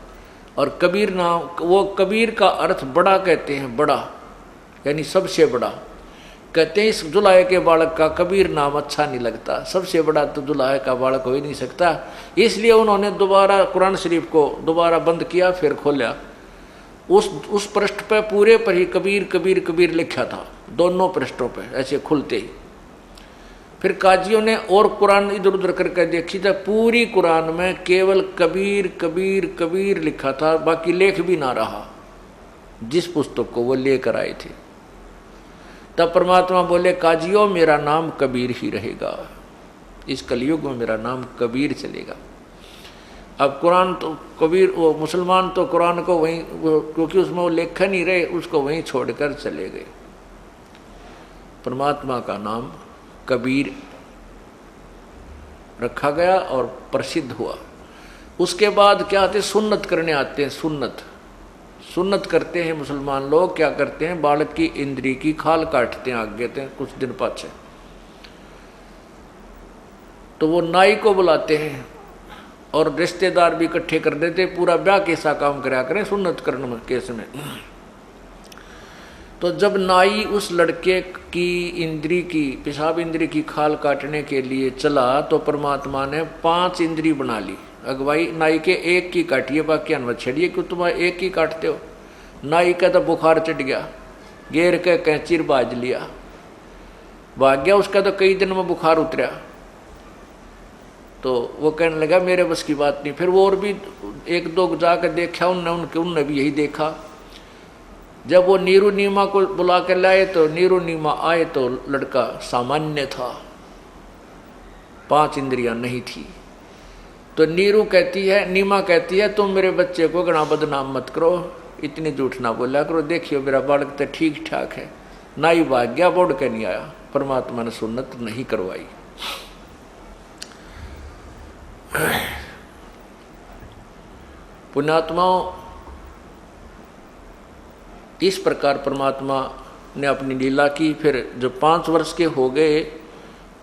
और कबीर नाम, वो कबीर का अर्थ बड़ा कहते हैं, बड़ा यानी सबसे बड़ा कहते हैं। इस जुल्हे के बालक का कबीर नाम अच्छा नहीं लगता, सबसे बड़ा तो जुल्हे का बालक हो ही नहीं सकता। इसलिए उन्होंने दोबारा कुरान शरीफ को दोबारा बंद किया, फिर खोला। उस पृष्ठ पे पूरे पर ही कबीर कबीर कबीर लिखा था, दोनों पृष्ठों पे ऐसे खुलते ही। फिर काजियों ने और कुरान इधर उधर करके देखी था, पूरी कुरान में केवल कबीर कबीर कबीर लिखा था, बाकी लेख भी ना रहा जिस पुस्तक को वो लेकर आए थे। तब परमात्मा बोले, काजियों मेरा नाम कबीर ही रहेगा, इस कलयुग में मेरा नाम कबीर चलेगा। अब कुरान तो कबीर, वो मुसलमान तो कुरान को वहीं, क्योंकि उसमें वो लेखा नहीं रहे, उसको वहीं छोड़कर चले गए। परमात्मा का नाम कबीर रखा गया और प्रसिद्ध हुआ। उसके बाद क्या आते, सुन्नत करने आते हैं। सुन्नत करते हैं मुसलमान लोग। क्या करते हैं, बालक की इंद्री की खाल काटते हैं, आगे थे कुछ दिन पाछे। तो वो नाई को बुलाते हैं और रिश्तेदार भी इकट्ठे कर देते, पूरा ब्याह कैसा काम कराया करें सुन्नत करने केस में। तो जब नाई उस लड़के की इंद्री की, पेशाब इंद्री की खाल काटने के लिए चला, तो परमात्मा ने 5 इंद्री बना ली। अगवाई नाई के एक की काटिए, बाकी अनवत छड़िए, क्यों तुम एक ही काटते हो। नाई का तो बुखार चढ़ गया, गेर के कैंचीर बाज लिया, भाग गया। उसका तो कई दिन में बुखार उतरा। तो वो कहने लगा मेरे बस की बात नहीं। फिर वो और भी 1-2 जाकर देखा उनने भी यही देखा। जब वो नीरू नीमा को बुला कर लाए तो नीरू नीमा आए तो लड़का सामान्य था, 5 इंद्रियां नहीं थी। तो नीरू कहती है, नीमा कहती है, तुम मेरे बच्चे को गणा बदनाम मत करो, इतनी झूठ ना बोला करो, देखियो मेरा बालक तो ठीक ठाक है। नाई भाग गया, बोड़ के नहीं आया। परमात्मा ने सुन्नत नहीं करवाई। पुण्यात्माओं, इस प्रकार परमात्मा ने अपनी लीला की। फिर जब 5 वर्ष के हो गए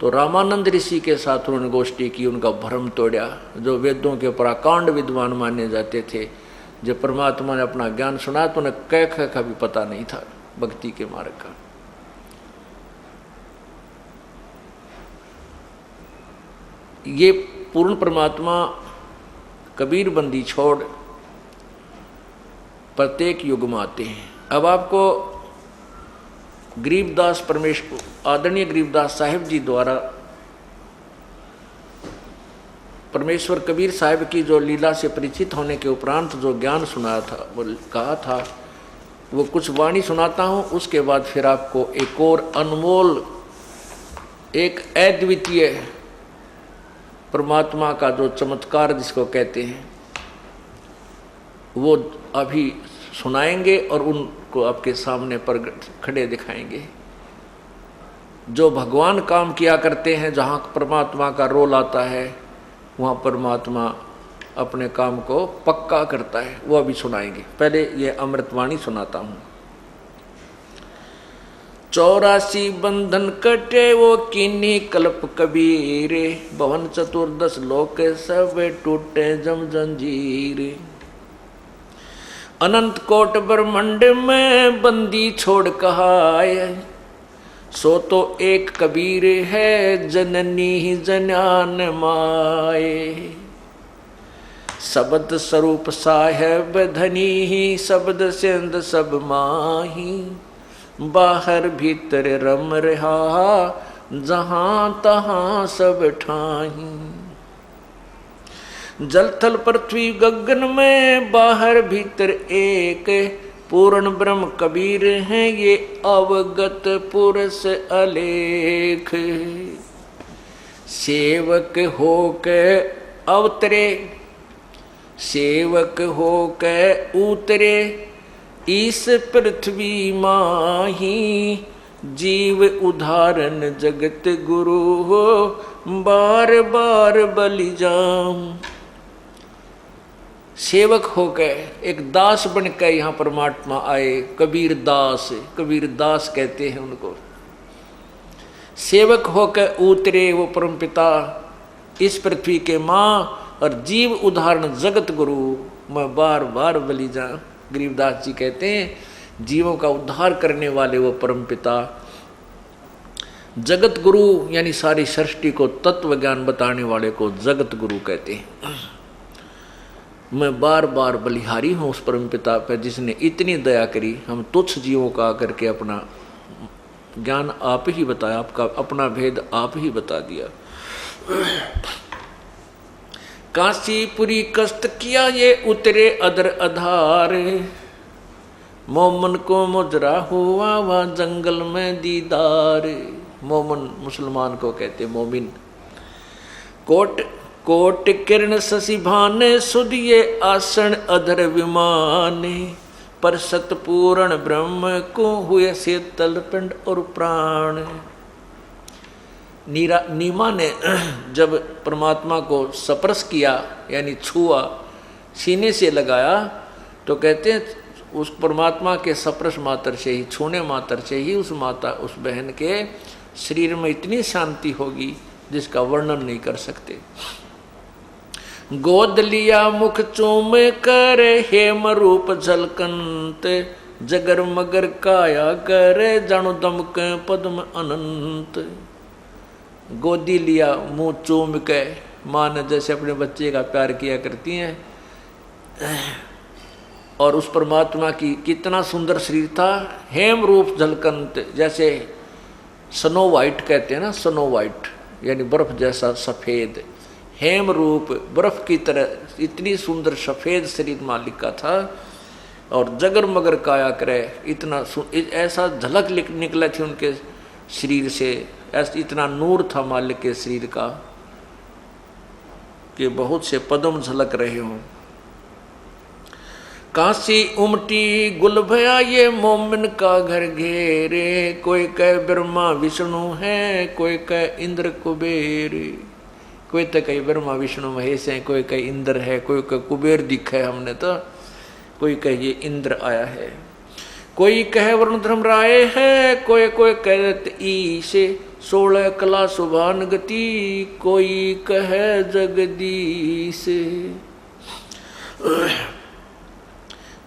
तो रामानंद ऋषि के साथ उन्होंने गोष्ठी की, उनका भ्रम तोड़ा। जो वेदों के पराकांड विद्वान माने जाते थे, जब परमात्मा ने अपना ज्ञान सुना तो उन्हें कह का भी पता नहीं था भक्ति के मार्ग का। ये पूर्ण परमात्मा कबीर बंदी छोड़ प्रत्येक युग में आते हैं। अब आपको गरीबदास आदरणीय गरीबदास साहिब जी द्वारा परमेश्वर कबीर साहिब की जो लीला से परिचित होने के उपरांत जो ज्ञान सुनाया था, वो कहा था, वो कुछ वाणी सुनाता हूँ। उसके बाद फिर आपको एक और अनमोल, एक अद्वितीय परमात्मा का जो चमत्कार जिसको कहते हैं, वो अभी सुनाएंगे और उनको आपके सामने पर खड़े दिखाएंगे। जो भगवान काम किया करते हैं, जहाँ परमात्मा का रोल आता है, वहाँ परमात्मा अपने काम को पक्का करता है, वो अभी सुनाएंगे। पहले ये अमृतवाणी सुनाता हूँ। 84 बंधन कटे वो कीनी कल्प कबीर, भवन 14 लोक सब टूटे जम जंजीर। अनंत कोट ब्रह्मंड में बंदी छोड़ कहाए, सो तो एक कबीर है जननी ही जन्यान माए। शब्द स्वरूप साहेब धनी ही शब्द सिंध सब माही, बाहर भीतर रम रहा जहां तहां सब ठाही। जल थल पृथ्वी गगन में बाहर भीतर एक, पूर्ण ब्रह्म कबीर हैं ये अवगत पुरुष अलेख। सेवक होके अवतरे, सेवक होके उतरे, इस पृथ्वी माही। जीव उदाहरण जगत गुरु हो, बार बार बलि जाऊं। सेवक होकर एक दास बनकर यहाँ परमात्मा आए, कबीर दास, कबीर दास कहते हैं उनको। सेवक होकर उतरे वो परमपिता इस पृथ्वी के माँ, और जीव उदाहरण जगत गुरु, मैं बार बार बलि जाऊं। गरीबदास जी कहते हैं जीवों का उद्धार करने वाले वो परमपिता, जगत गुरु यानी सारी सृष्टि को तत्व ज्ञान बताने वाले को जगत गुरु कहते हैं। मैं बार बार बलिहारी हूँ उस परमपिता पर जिसने इतनी दया करी। हम तुच्छ जीवों का आकर के अपना ज्ञान आप ही बताया, आपका अपना भेद आप ही बता दिया। काशीपुरी कष्ट किया ये उतरे अदर आधार, मोमन को मुजरा हुआ वह जंगल में दीदार। मोमन मुसलमान को कहते मोमिन। कोट कोट किरण शशि भाने सुधिये आसन अधर विमाने, पर सतपूर्ण ब्रह्म को हुए शीतल पिंड और प्राण। नीमा ने जब परमात्मा को स्पर्श किया यानी छुआ, सीने से लगाया, तो कहते हैं उस परमात्मा के स्पर्श मात्र से ही, छूने मात्र से ही उस माता, उस बहन के शरीर में इतनी शांति होगी जिसका वर्णन नहीं कर सकते। गोद लिया मुख चूम कर हेम रूप झलकंत, जगर मगर काया कर जानो दमक पद्म अनंत। गोदी लिया मुंह चूम के, माँ ने जैसे अपने बच्चे का प्यार किया करती हैं, और उस परमात्मा की कितना सुंदर शरीर था। हेम रूप झलकंत, जैसे स्नो वाइट कहते हैं ना, स्नो वाइट यानी बर्फ जैसा सफ़ेद। हेम रूप बर्फ की तरह इतनी सुंदर सफ़ेद शरीर मालिक का था, और जगर मगर काया करे, इतना ऐसा झलक निकला थी उनके शरीर से, ऐसा इतना नूर था मालिक के शरीर का कि बहुत से पद्म झलक रहे हों। काशी उमटी गुल भया ये मोमिन का घर घेरे, कोई कह ब्रह्मा विष्णु है, कोई कह इंद्र कुबेर। कोई तो कहीं ब्रह्मा विष्णु महेश है, कोई कहीं इंद्र है, कोई कह कुबेर दिखा है हमने तो, कोई कह ये इंद्र आया है, कोई कह वरुण धर्मराय है, कोई कोई कहत ईशे 16 कला सुभान गति, कोई कह जगदीश।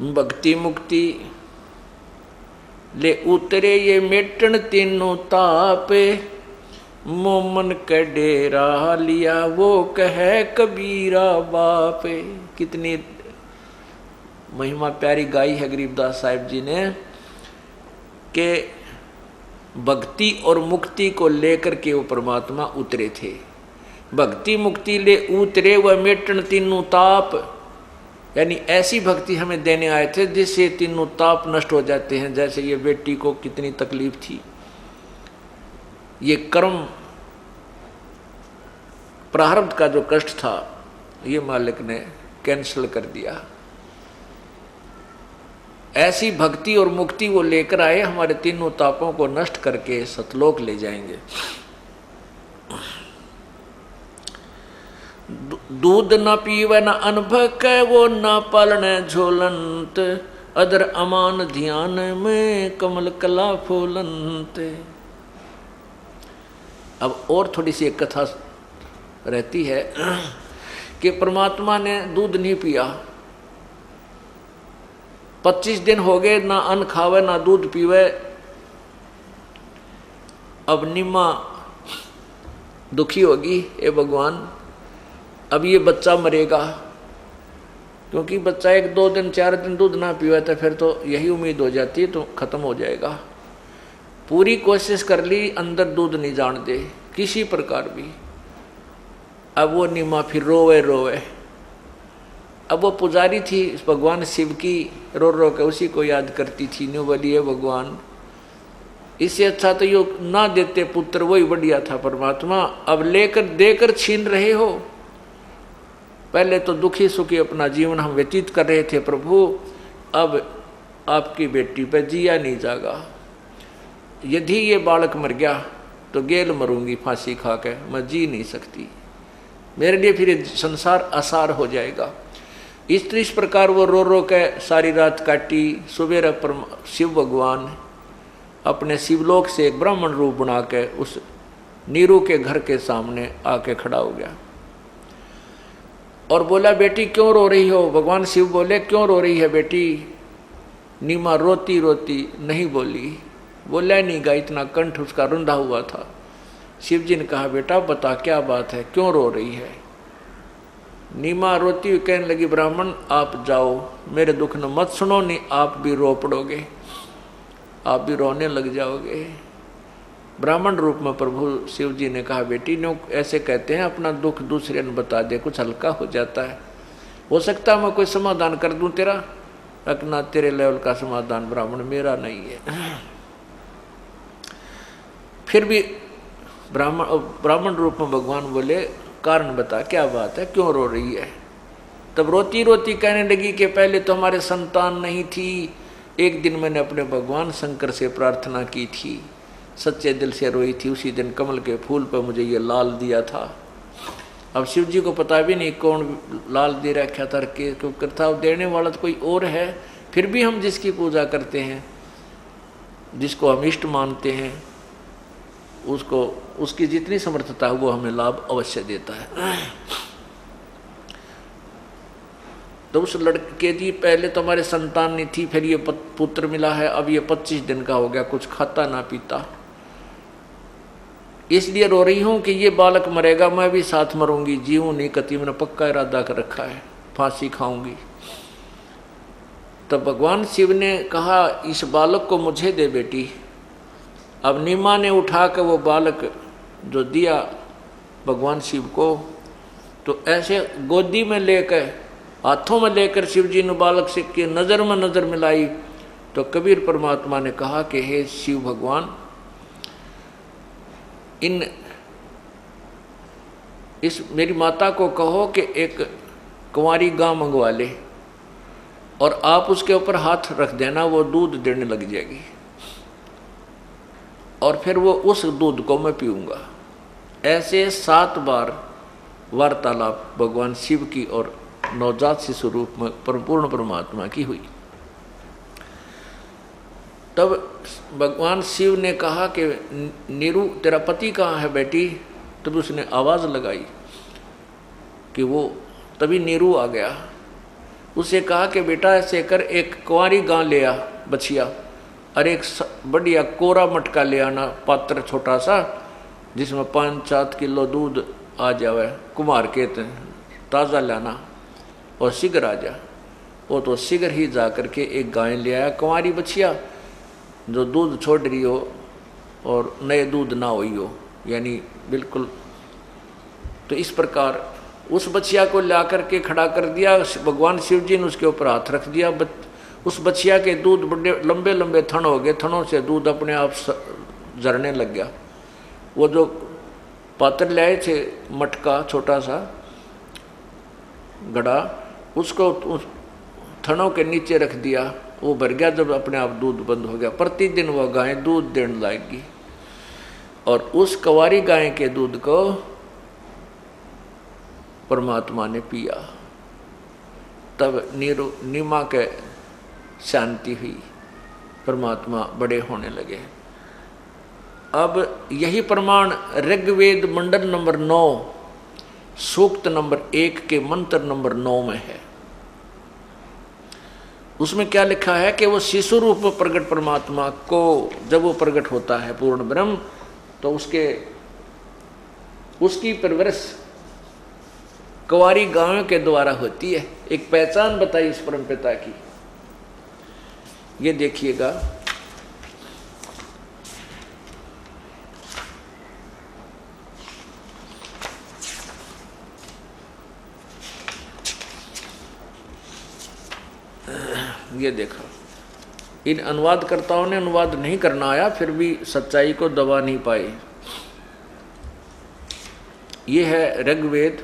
भक्ति मुक्ति ले उतरे ये मेटन तीनों तापे, मोमन के डेरा लिया वो कह कबीरा बापे। कितनी महिमा प्यारी गाई है गरीबदास साहिब जी ने, कि भक्ति और मुक्ति को लेकर के वो परमात्मा उतरे थे। भक्ति मुक्ति ले उतरे वह मेटन तीनों ताप, यानी ऐसी भक्ति हमें देने आए थे जिससे तीनों ताप नष्ट हो जाते हैं। जैसे ये बेटी को कितनी तकलीफ थी, ये कर्म प्रारब्ध का जो कष्ट था ये मालिक ने कैंसिल कर दिया। ऐसी भक्ति और मुक्ति वो लेकर आए, हमारे तीनों तापों को नष्ट करके सतलोक ले जाएंगे। दूध न पीवे न अनभक वो न पालने झोलंत, अदर अमान ध्यान में कमल कला फूलंत। अब और थोड़ी सी एक कथा रहती है कि परमात्मा ने दूध नहीं पिया, 25 दिन हो गए, ना अन्न खावे ना दूध पीवे। अब निम्मा दुखी होगी, ए भगवान अब ये बच्चा मरेगा, क्योंकि बच्चा 1-2 दिन 4 दिन दूध ना पीवा तो फिर तो यही उम्मीद हो जाती है तो खत्म हो जाएगा। पूरी कोशिश कर ली, अंदर दूध नहीं जान दे किसी प्रकार भी। अब वो निम्मा फिर रोवे रोवे। अब वो पुजारी थी भगवान शिव की, रो रो के उसी को याद करती थी। न्यू बोलिए भगवान इससे अच्छा तो यो ना देते पुत्र, वही बढ़िया था परमात्मा। अब लेकर देकर छीन रहे हो। पहले तो दुखी सुखी अपना जीवन हम व्यतीत कर रहे थे प्रभु, अब आपकी बेटी पर जिया नहीं जागा। यदि ये बालक मर गया तो गेल मरूंगी फांसी खा के, मैं जी नहीं सकती, मेरे लिए फिर संसार आसार हो जाएगा। इस प्रकार वो रो रो के सारी रात काटी। सुबेरा शिव भगवान अपने शिवलोक से एक ब्राह्मण रूप बना के उस नीरू के घर के सामने आके खड़ा हो गया और बोला, बेटी क्यों रो रही हो? भगवान शिव बोले, क्यों रो रही है बेटी? नीमा रोती रोती नहीं बोली, बोला नहीं गा, इतना कंठ उसका रुंधा हुआ था। शिव जी ने कहा, बेटा बता क्या बात है, क्यों रो रही है? नीमा रोती हुई कहने लगी, ब्राह्मण आप जाओ, मेरे दुख न मत सुनो, नहीं आप भी रो पड़ोगे, आप भी रोने लग जाओगे। ब्राह्मण रूप में प्रभु शिव जी ने कहा, बेटी नो ऐसे कहते हैं अपना दुख दूसरे ने बता दे, कुछ हल्का हो जाता है, हो सकता मैं कोई समाधान कर दूं तेरा। रखना तेरे लेवल का समाधान ब्राह्मण, मेरा नहीं है। फिर भी ब्राह्मण रूप में भगवान बोले, कारण बता क्या बात है, क्यों रो रही है? तब रोती रोती कहने लगी कि पहले तो हमारे संतान नहीं थी, एक दिन मैंने अपने भगवान शंकर से प्रार्थना की थी, सच्चे दिल से रोई थी। उसी दिन कमल के फूल पर मुझे ये लाल दिया था। अब शिव जी को पता भी नहीं कौन लाल दे रखा था, क्योंकि था देने वाला तो कोई और है। फिर भी हम जिसकी पूजा करते हैं, जिसको हम इष्ट मानते हैं, उसको उसकी जितनी समर्थता है वो हमें लाभ अवश्य देता है। तो उस लड़के जी पहले तो हमारे संतान नहीं थी, फिर ये पुत्र मिला है। अब ये 25 दिन का हो गया, कुछ खाता ना पीता, इसलिए रो रही हूं कि ये बालक मरेगा, मैं भी साथ मरूंगी। जीऊं नहीं कति, मैंने पक्का इरादा कर रखा है, फांसी खाऊंगी। तब भगवान शिव ने कहा इस बालक को मुझे दे बेटी। अब नीमा ने उठा कर वो बालक जो दिया भगवान शिव को, तो ऐसे गोदी में लेकर, हाथों में लेकर शिव जी ने बालक से की नज़र में नज़र मिलाई। तो कबीर परमात्मा ने कहा कि हे शिव भगवान, इस मेरी माता को कहो कि एक कुंवारी गां मंगवा ले और आप उसके ऊपर हाथ रख देना, वो दूध देने लग जाएगी और फिर वो उस दूध को मैं पीऊंगा। ऐसे 7 बार वार्तालाप भगवान शिव की और नवजात शिशु रूप में पूर्ण परमात्मा की हुई। तब भगवान शिव ने कहा कि नीरू तेरा पति कहाँ है बेटी? तब उसने आवाज़ लगाई कि वो, तभी नीरू आ गया। उसे कहा कि बेटा ऐसे कर, एक कुंवारी गां ले आ बछिया, और एक बढ़िया कोरा मटका ले आना, पात्र छोटा सा जिसमें 5-7 किलो दूध आ जावे, कुमार के ताज़ा लाना, और शीघ्र आ जा। वो तो शीघ्र ही जा करके एक गाय ले आया, कुंवारी बछिया जो दूध छोड़ रही हो और नए दूध ना हुई हो, यानी बिल्कुल। तो इस प्रकार उस बछिया को ला करके खड़ा कर दिया। भगवान शिव जी ने उसके ऊपर हाथ रख दिया। उस बछिया के दूध बड़े लंबे लंबे थन हो गए, थनों से दूध अपने आप झरने लग गया। वो जो पात्र लाए थे, मटका छोटा सा घड़ा, उसको उस थनों के नीचे रख दिया, वो भर गया। जब अपने आप दूध बंद हो गया, प्रतिदिन वह गाय दूध देने लगेगी और उस कुंवारी गाय के दूध को परमात्मा ने पिया। तब नीमा के शांति हुई, परमात्मा बड़े होने लगे। अब यही प्रमाण ऋग्वेद मंडल नंबर 9 सूक्त नंबर 1 के मंत्र नंबर 9 में है। उसमें क्या लिखा है कि वो शिशु रूप में प्रकट परमात्मा को जब वो प्रकट होता है पूर्ण ब्रह्म, तो उसकी परवरिश कुंवारी गायों के द्वारा होती है। एक पहचान बताई इस परम पिता की, ये देखिएगा। ये देखा, इन अनुवादकर्ताओं ने अनुवाद नहीं करना आया, फिर भी सच्चाई को दबा नहीं पाए। ये है ऋग्वेद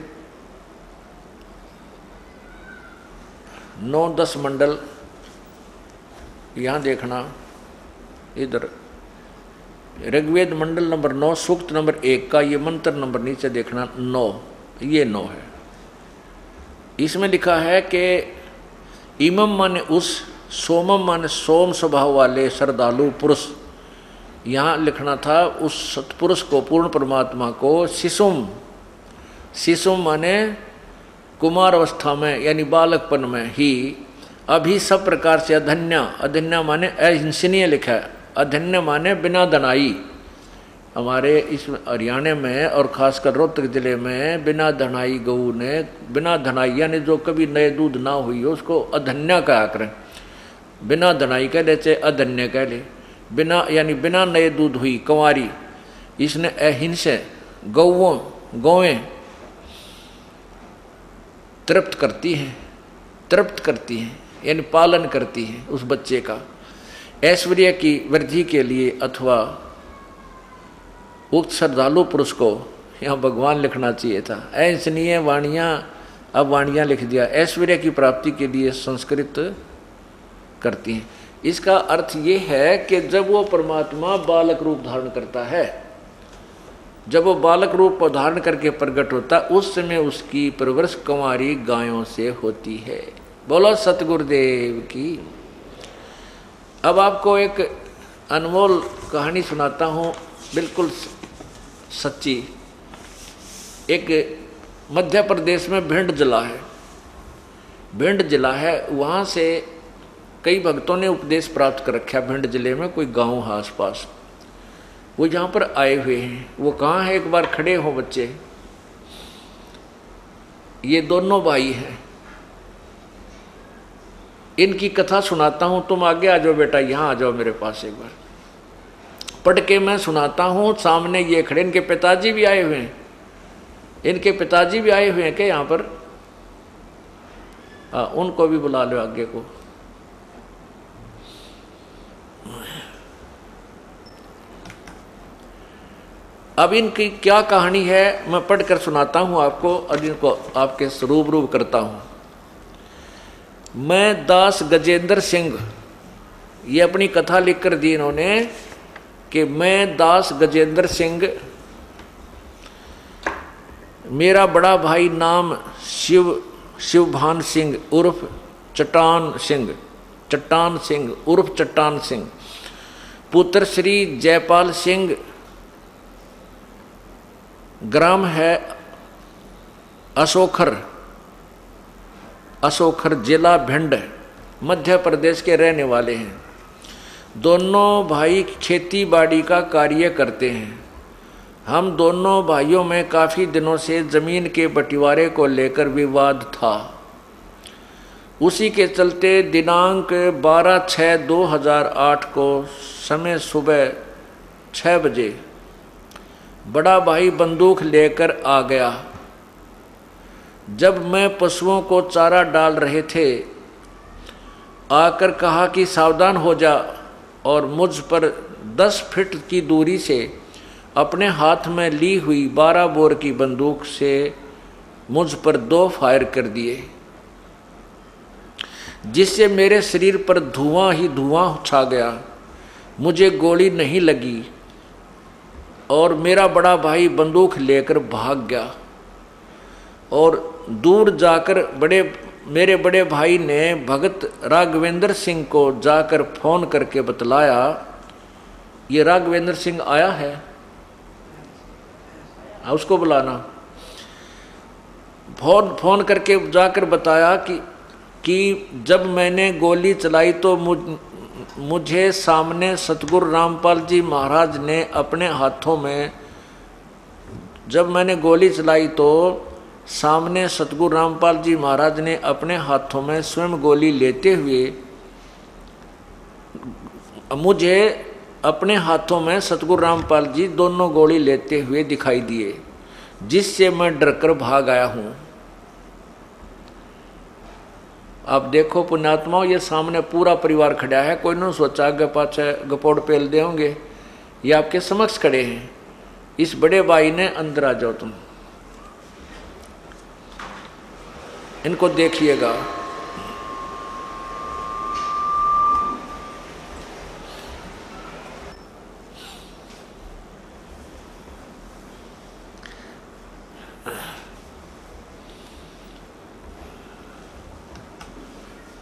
9-10 मंडल। यहाँ देखना, इधर ऋग्वेद मंडल नंबर 9 सूक्त नंबर 1 का ये मंत्र नंबर नीचे देखना 9, ये 9 है। इसमें लिखा है कि इमम माने उस, सोमम माने सोम स्वभाव वाले श्रद्धालु पुरुष। यहाँ लिखना था उस सत्पुरुष को, पूर्ण परमात्मा को। शिशुम माने कुमार अवस्था में, यानी बालकपन में ही। अभी सब प्रकार से अधन्या माने अहिंसनीय लिखा है, अधन्य माने बिना धनाई। हमारे इस हरियाणा में और खासकर रोहतक जिले में बिना धनाई गऊ ने, बिना धनाई यानी जो कभी नए दूध ना हुई हो उसको अधन्या कहा करें। बिना धनाई कह ले चाहे अधन्य कह ले, बिना यानी बिना नए दूध हुई कुंवारी। इसने अहिंसा गौएं तृप्त करती हैं यानी पालन करती हैं उस बच्चे का, ऐश्वर्य की वृद्धि के लिए। अथवा उक्त श्रद्धालु पुरुष को यहाँ भगवान लिखना चाहिए था, ऐसनीय वाणियाँ, अब वाणियाँ लिख दिया। ऐश्वर्य की प्राप्ति के लिए संस्कृत करती हैं। इसका अर्थ ये है कि जब वो परमात्मा बालक रूप धारण करता है, जब वो बालक रूप धारण करके प्रकट होता, उस समय उसकी परवरिश कुंवारी गायों से होती है। बोलो सतगुरुदेव की। अब आपको एक अनमोल कहानी सुनाता हूँ, बिल्कुल सच्ची। एक मध्य प्रदेश में भिंड जिला है, भिंड जिला है, वहाँ से कई भक्तों ने उपदेश प्राप्त कर रखा। भिंड जिले में कोई गांव है आसपास, वो जहाँ पर आए हुए हैं। वो कहाँ है, एक बार खड़े हो बच्चे। ये दोनों भाई हैं, इनकी कथा सुनाता हूँ। तुम आगे आ जाओ बेटा, यहाँ आ जाओ मेरे पास एक बार, पढ़ के मैं सुनाता हूँ। सामने ये खड़े, इनके पिताजी भी आए हुए हैं, इनके पिताजी भी आए हुए हैं क्या यहाँ पर? उनको भी बुला लो आगे को। अब इनकी क्या कहानी है मैं पढ़कर सुनाता हूँ आपको, और इनको आपके रूबरू करता हूँ। मैं दास गजेंद्र सिंह, ये अपनी कथा लिखकर दी इन्होंने कि मैं दास गजेंद्र सिंह, मेरा बड़ा भाई नाम शिवभान सिंह उर्फ चट्टान सिंह उर्फ चट्टान सिंह, पुत्र श्री जयपाल सिंह, ग्राम है असोखर जिला भिंड, मध्य प्रदेश के रहने वाले हैं। दोनों भाई खेती बाड़ी का कार्य करते हैं। हम दोनों भाइयों में काफ़ी दिनों से ज़मीन के बंटवारे को लेकर विवाद था। उसी के चलते दिनांक 12/6/2008 को समय सुबह 6 बजे बड़ा भाई बंदूक लेकर आ गया। जब मैं पशुओं को चारा डाल रहे थे, आकर कहा कि सावधान हो जा, और मुझ पर 10 फीट की दूरी से अपने हाथ में ली हुई 12 बोर की बंदूक से मुझ पर 2 फायर कर दिए, जिससे मेरे शरीर पर धुआं ही धुआं छा गया। मुझे गोली नहीं लगी और मेरा बड़ा भाई बंदूक लेकर भाग गया। और दूर जाकर मेरे बड़े भाई ने भगत राघवेंद्र सिंह को जाकर फोन करके बतलाया। ये राघवेंद्र सिंह आया है, उसको बुलाना। फोन करके जाकर बताया कि जब मैंने गोली चलाई तो मुझे सामने सतगुरु रामपाल जी महाराज ने अपने हाथों में, जब मैंने गोली चलाई तो सामने सतगुरु रामपाल जी महाराज ने अपने हाथों में स्वयं गोली लेते हुए, मुझे अपने हाथों में सतगुरु रामपाल जी दोनों गोली लेते हुए दिखाई दिए, जिससे मैं डरकर भाग आया हूँ। आप देखो पुण्यात्माओं, ये सामने पूरा परिवार खड़ा है, कोई न सोचा आगे पाछे गपोड़ पेल दे होंगे। ये आपके समक्ष खड़े हैं। इस बड़े भाई ने अंदर आ जाओ, तुम इनको देखिएगा।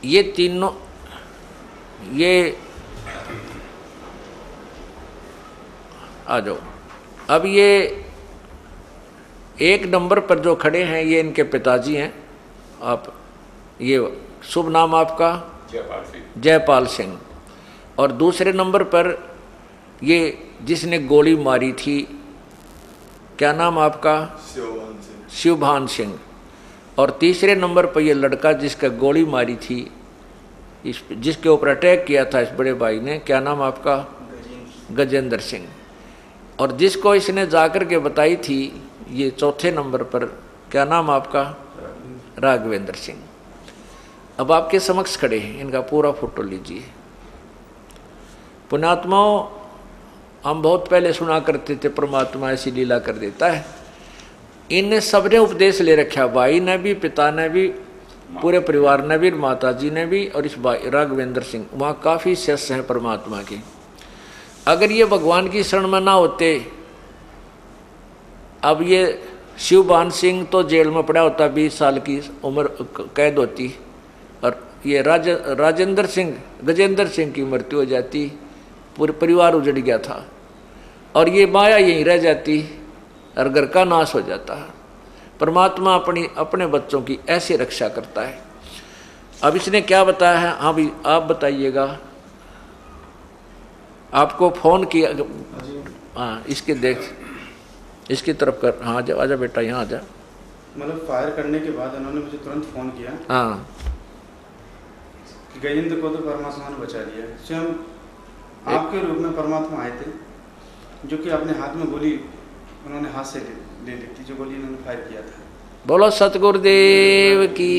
ये तीनों, ये आ जाओ। अब ये एक नंबर पर जो खड़े हैं ये इनके पिताजी हैं। आप, ये शुभ नाम आपका? जयपाल सिंह। और दूसरे नंबर पर ये जिसने गोली मारी थी, क्या नाम आपका? शिवभान सिंह। और तीसरे नंबर पर ये लड़का जिसका गोली मारी थी, जिसके ऊपर अटैक किया था इस बड़े भाई ने, क्या नाम आपका? गजेंद्र सिंह। और जिसको इसने जाकर के बताई थी, ये चौथे नंबर पर, क्या नाम आपका? राघवेंद्र सिंह। अब आपके समक्ष खड़े हैं, इनका पूरा फोटो लीजिए। पुण्यात्माओं, हम बहुत पहले सुना करते थे परमात्मा ऐसी लीला कर देता है। इनने सबने उपदेश ले रखा, भाई ने भी, पिता ने भी, पूरे परिवार ने भी, माता जी ने भी, और इस भाई राघवेंद्र सिंह, वहाँ काफ़ी शिष्य हैं परमात्मा के। अगर ये भगवान की शरण में ना होते, अब ये शिवबान सिंह तो जेल में पड़ा होता, 20 साल की उम्र कैद होती, और ये राजेंद्र सिंह, गजेंद्र सिंह की मृत्यु हो जाती, पूरे परिवार उजड़ गया था, और ये माया यहीं रह जाती और घर का नाश हो जाता है। परमात्मा अपने बच्चों की ऐसे रक्षा करता है। अब इसने क्या बताया है, हाँ भी आप बताइएगा। आपको फोन किया, हाँ इसके देख, इसकी तरफ कर, हाँ जा, आजा बेटा यहाँ आजा। मतलब फायर करने के बाद उन्होंने मुझे तुरंत फ़ोन किया हाँ कि गजेंद्र को तो परमात्मा ने बचा लिया। स्वयं आपके रूप में परमात्मा आए थे, जो कि अपने हाथ में गोली उन्होंने हाथ से ले ली थी, जो गोली इन्होंने फायर किया था। बोलो सतगुरुदेव की।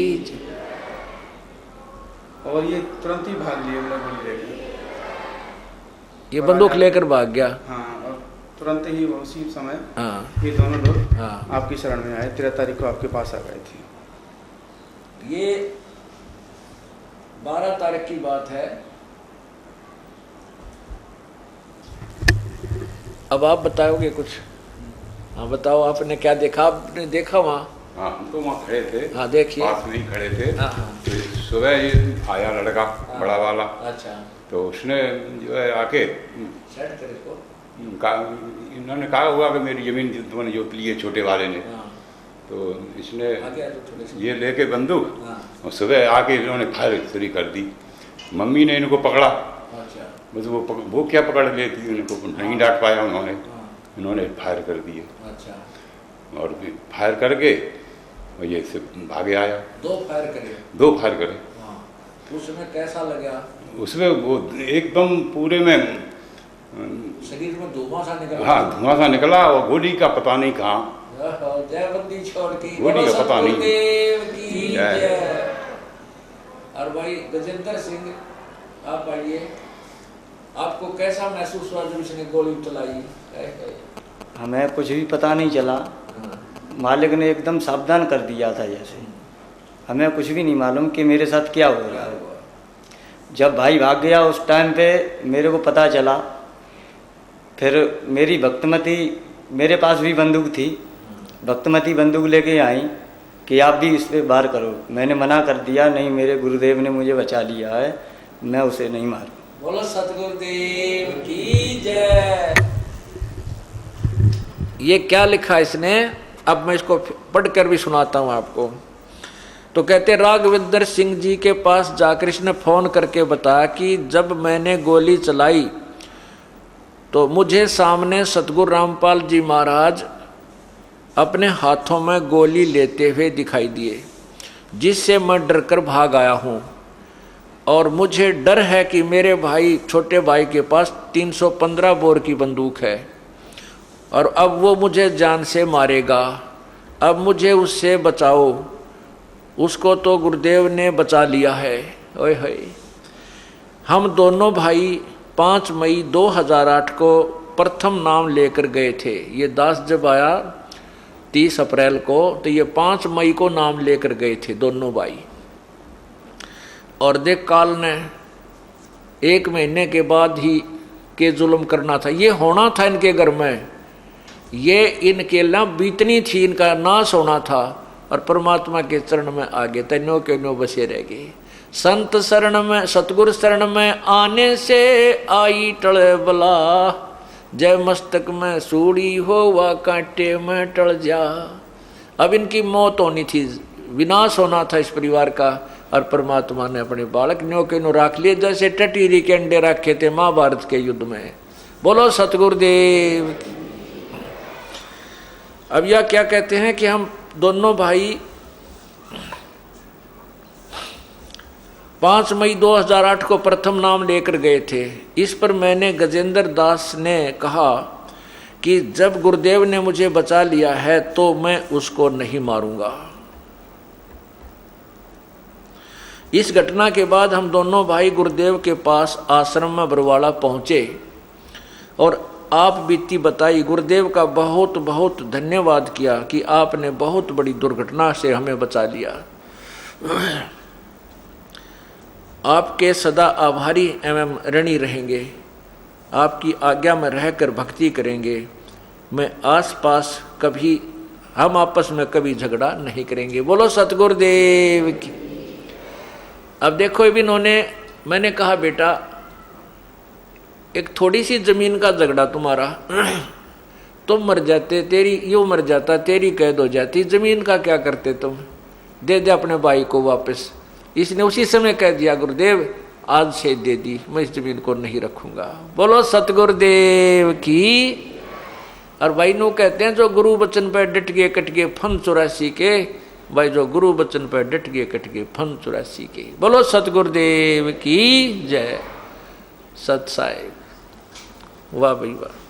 और ये तुरंत ही भाग लिए, मतलब गोली लेके ये बंदूक लेकर भाग गया। हाँ, और तुरंत ही उसी समय हाँ ये दोनों लोग हाँ आपकी शरण में आए। 13 तारीख को आपके पास आ गए थे। ये 12 तारीख की बात है। अब आप बताओगे कुछ? हाँ बताओ, आपने क्या देखा? आपने देखा वहाँ? हाँ, हम तो वहाँ खड़े थे। हाँ देखिए, पास में ही खड़े थे। हाँ हाँ तो सुबह ये आया लड़का, बड़ा वाला। अच्छा, तो उसने जो है आके सेट करे को। इन्होंने कहा हुआ कि मेरी ज़मीन तुमने जो लिए छोटे वाले ने। हाँ तो इसने आगे आ जाओ थोड़े से। ये लेके बंदूक, हाँ और सुबह आके इन्होंने फायर शुरू कर दी। मम्मी ने इनको पकड़ा, अच्छा बस वो क्या पकड़ लेती, उनको नहीं डांट पाया उन्होंने। हाँ इन्होंने फायर कर दिए, अच्छा, और फिर फायर करके और ये से भागे आया। 2 फायर करे। 2 फायर करे। हाँ, उसमें कैसा लगा? उसमें वो एकदम पूरे में शरीर में धुआं सा निकला। हाँ, धुआं सा निकला, और गोली का पता नहीं कहाँ। जय बंदी छोड़ की, गोली का पता नहीं। सतगुरुदेव की जय। जय। और भाई गजेंद्र सिंह, आप आइए, आपको कैसा महसूस हुआ जब इसने गोली चलाई? हमें कुछ भी पता नहीं चला, मालिक ने एकदम सावधान कर दिया था जैसे। हमें कुछ भी नहीं मालूम कि मेरे साथ क्या हो रहा है। जब भाई भाग गया उस टाइम पे मेरे को पता चला। फिर मेरी भक्तमती, मेरे पास भी बंदूक थी, भक्तमती बंदूक लेके आई कि आप भी इस पर वार करो। मैंने मना कर दिया, नहीं मेरे गुरुदेव ने मुझे बचा लिया है, मैं उसे नहीं मारूं। बोलो सतगुरुदेव की जय। ये क्या लिखा इसने, अब मैं इसको पढ़कर भी सुनाता हूँ आपको। तो कहते राघवेंद्र सिंह जी के पास जाकर इसने फोन करके बताया कि जब मैंने गोली चलाई तो मुझे सामने सतगुरु रामपाल जी महाराज अपने हाथों में गोली लेते हुए दिखाई दिए, जिससे मैं डरकर भाग आया हूँ। और मुझे डर है कि मेरे भाई, छोटे भाई के पास 315 बोर की बंदूक है, और अब वो मुझे जान से मारेगा। अब मुझे उससे बचाओ। उसको तो गुरुदेव ने बचा लिया है। ओए होए। हम दोनों भाई 5 मई 2008 को प्रथम नाम लेकर गए थे। ये दास जब आया 30 अप्रैल को, तो ये 5 मई को नाम लेकर गए थे दोनों भाई। और देख काल ने 1 महीने के बाद ही के जुल्म करना था, ये होना था इनके घर में, ये इनके ला बीतनी थी, इनका नाश होना था। और परमात्मा के चरण में आगे तैनो के नो बसे रह गए। संत शरण में, सतगुरु शरण में आने से आई टल बला, जय मस्तक में सूड़ी हो वा कांटे में टल जा। अब इनकी मौत होनी थी, विनाश होना था इस परिवार का, और परमात्मा ने अपने बालक न्यो के नो राख लिए, जैसे टटीरी के अंडे रखे थे महाभारत के युद्ध में। बोलो सतगुरुदेव। अब यह क्या कहते हैं कि हम दोनों भाई 5 मई 2008 को प्रथम नाम लेकर गए थे। इस पर मैंने गजेंद्र दास ने कहा कि जब गुरुदेव ने मुझे बचा लिया है तो मैं उसको नहीं मारूंगा। इस घटना के बाद हम दोनों भाई गुरुदेव के पास आश्रम में बरवाड़ा पहुंचे और आप बीती बताई। गुरुदेव का बहुत बहुत धन्यवाद किया कि आपने बहुत बड़ी दुर्घटना से हमें बचा लिया। आपके सदा आभारी एवं ऋणी रहेंगे, आपकी आज्ञा में रहकर भक्ति करेंगे। मैं आसपास कभी, हम आपस में कभी झगड़ा नहीं करेंगे। बोलो सतगुरुदेव की। अब देखो इन्होंने, मैंने कहा बेटा एक थोड़ी सी जमीन का झगड़ा तुम्हारा, तुम मर जाते, तेरी यो मर जाता, तेरी कैद हो जाती, जमीन का क्या करते तुम, दे दे अपने भाई को वापस। इसने उसी समय कह दिया गुरुदेव आज से दे दी, मैं इस जमीन को नहीं रखूंगा। बोलो सतगुरुदेव की। और भाई नो कहते हैं जो गुरु वचन पर डट गए कट गए फन 84 के, भाई जो गुरु वचन पर डट गए कट गए फन 84 के। बोलो सतगुरुदेव की जय। सत साहिब। वाह भाई वाह।